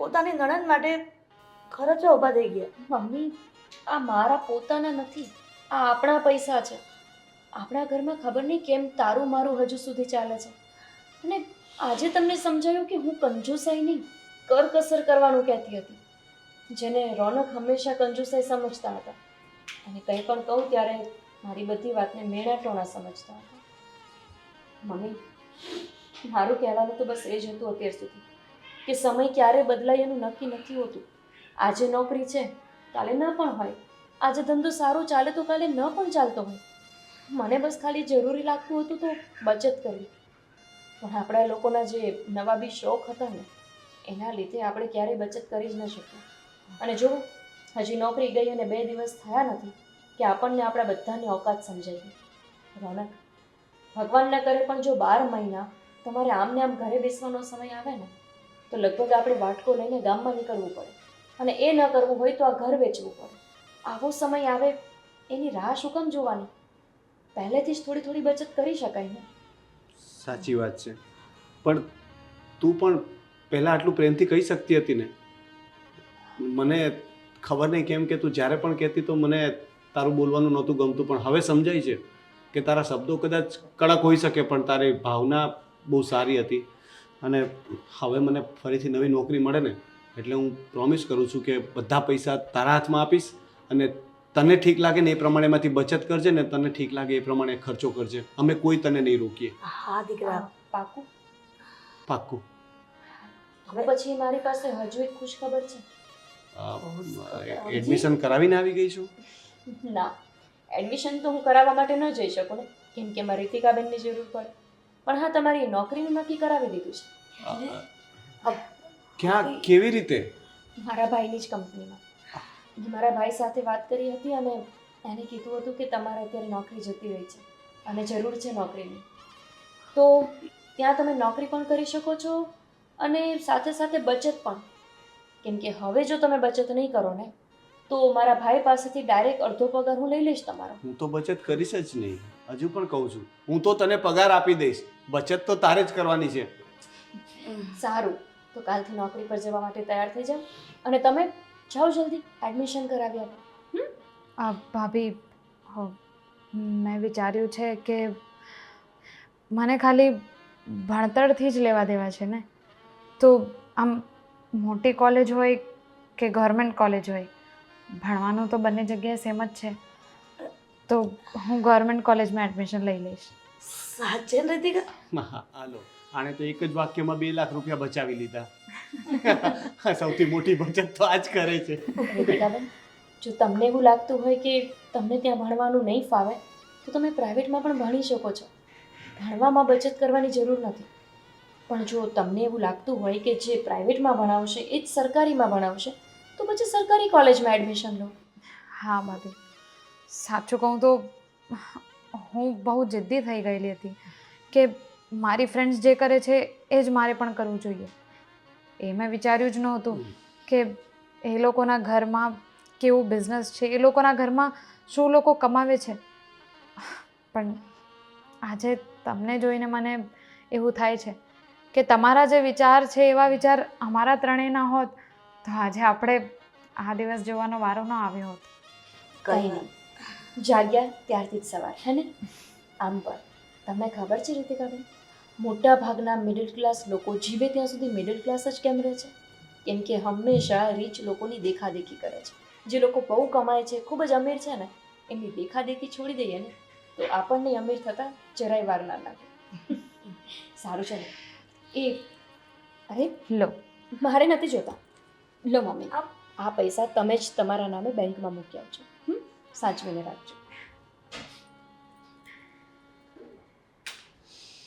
પોતાની નણંદ માટે ખર્ચવા ઊભા થઈ ગયા. મમ્મી, આ મારા પોતાના નથી, આ આપણા પૈસા છે. આપણા ઘરમાં ખબર નહીં કેમ તારું મારું હજુ સુધી ચાલે છે. અને આજે તમને સમજાયું કે હું કંજૂસાઈ નહીં, કરકસર કરવાનું કહેતી હતી, જેને રોનક હંમેશા કંજૂસાઈ સમજતા હતા. અને કંઈ પણ કહું ત્યારે મારી બધી વાતને મેણા ટોણા સમજતા હતા. મમ્મી, મારું કહેવાનું તો બસ એ જ હતું અત્યાર સુધી કે સમય ક્યારે બદલાય એનું નક્કી નથી હોતું. આજે નોકરી છે, કાલે ન પણ હોય. આજે ધંધો સારો ચાલે તો કાલે ન પણ ચાલતો હોય. મને બસ ખાલી જરૂરી લાગતું હતું તો બચત કરવી. પણ આપણા લોકોના જે નવાબી શોખ હતા ને એના લીધે આપણે ક્યારેય બચત કરી જ ન શક્યા. અને જો હજી નોકરી ગઈ અને 2 દિવસ થયા નથી કે આપણને આપણા બધાની ઓકાત સમજાઈ ગઈ. રોનક, ભગવાન ન કરે પણ જો 12 મહિના તમારે આમને આમ ઘરે બેસવાનો સમય આવે ને તો લગભગ આપણે વાટકો લઈને ગામમાં નીકળવું પડે. અને એ ન કરવું હોય તો આ ઘર વેચવું પડે. આવો સમય આવે એની રાહ શું કામ જોવાની? પહેલેથી જ થોડી થોડી બચત કરી શકાય ને. સાચી વાત છે, પણ તું પણ પહેલાં આટલું પ્રેમથી કહી શકતી હતી ને. મને ખબર નહીં કેમ કે તું જ્યારે પણ કહેતી તો મને તારું બોલવાનું નહોતું ગમતું, પણ હવે સમજાય છે કે તારા શબ્દો કદાચ કડક હોઈ શકે પણ તારી ભાવના બહુ સારી હતી. અને હવે મને ફરીથી નવી નોકરી મળે ને એટલે હું પ્રોમિસ કરું છું કે બધા પૈસા તારા હાથમાં આપીશ અને તને ઠીક લાગે ને એ પ્રમાણે એમાંથી બચત કરજે ને તને ઠીક લાગે એ પ્રમાણે ખર્ચો કરજે. અમે કોઈ તને નહીં રોકીએ. હા દીકરા, પાકું? પાક્કું. હવે પછી મારી પાસે હજુ એક ખુશ ખબર છે. એડમિશન કરાવીને આવી ગઈ છું? ના, એડમિશન તો હું કરાવવા માટે ન જઈ શકું ને, કેમ કે મારી રીતિકાબેનની જરૂર પડે. પણ હા, તમારી નોકરીનું નક્કી કરાવી દીધું છે. ક્યાં, કેવી રીતે? મારા ભાઈની જ કંપનીમાં. મેં મારા ભાઈ સાથે વાત કરી હતી અને એને કીધું હતું કે તમારે અત્યારે નોકરી જતી રહી છે અને જરૂર છે નોકરીની, તો ત્યાં તમે નોકરી પણ કરી શકો છો અને સાથે સાથે બચત પણ. કેમ કે હવે જો તમે બચત નહીં કરો ને તો મારા ભાઈ પાસેથી ડાયરેક્ટ અડધો પગાર હું લઈ લઈશ તમારો. હું તો બચત કરીશ જ નહીં. હજુ પણ કહું છું, હું તો તને પગાર આપી દઈશ, બચત તો તારે જ કરવાની છે. સારું, તો કાલથી નોકરી પર જવા માટે તૈયાર થઈ જાઓ અને તમે જાઓ જલ્દી એડમિશન કરાવી આપો. ભાભી, મેં વિચાર્યું છે કે મને ખાલી ભણતરથી જ લેવા દેવા છે ને, તો આમ મોટી કોલેજ હોય કે ગવર્મેન્ટ કોલેજ હોય, ભણવાનું તો બંને જગ્યાએ સેમ જ છે, તો હું ગવર્મેન્ટ કોલેજમાં એડમિશન લઈ લઈશ. સાચે ને રીતિકા? હાલો, આણે તો એક જ વાક્યમાં 2 લાખ રૂપિયા બચાવી લીધા. સૌથી મોટી બચત તો આ જ કરે છે. રીતિકાબેન, જો તમને એવું લાગતું હોય કે તમને ત્યાં ભણવાનું નહીં ફાવે તો તમે પ્રાઇવેટમાં પણ ભણી શકો છો. ભણવામાં બચત કરવાની જરૂર નથી. પણ જો તમને એવું લાગતું હોય કે જે પ્રાઇવેટમાં ભણાવશે એ જ સરકારીમાં ભણાવશે તો પછી સરકારી કોલેજમાં એડમિશન લો. હા ભાભી, સાચું કહું તો હું બહુ જિદ્દી થઈ ગયેલી હતી કે મારી ફ્રેન્ડ્સ જે કરે છે એ જ મારે પણ કરવું જોઈએ. એ મેં વિચાર્યું જ નહોતું કે એ લોકોના ઘરમાં કેવું બિઝનેસ છે, એ લોકોના ઘરમાં શું લોકો કમાવે છે. પણ આજે તમને જોઈને મને એવું થાય છે કે તમારા જે વિચાર છે એવા વિચાર અમારા ત્રણેયના હોત તો આજે આપણે આ દિવસ જોવાનો વારો ન આવ્યો હોત. કંઈ નહીં, જાગ્યા ત્યારથી જ સવાર, હે ને? આમ પણ તમને ખબર છે રીતિકાબેન, મોટા ભાગના મિડલ ક્લાસ લોકો જીવે ત્યાં સુધી મિડલ ક્લાસ જ કેમ રહે છે? કેમ કે હંમેશા રીચ લોકોની દેખાદેખી કરે છે. જે લોકો બહુ કમાય છે, ખૂબ જ અમીર છે ને, એમની દેખાદેખી છોડી દઈએ ને તો આપણને અમીર થતાં જરાય વાર ના લાગે. સારું છે ને એ અરે લો મારે નથી જોતા લો મમ્મી આ પૈસા તમે જ તમારા નામે બેંકમાં મૂકી આવજો સાચવીને રાખજો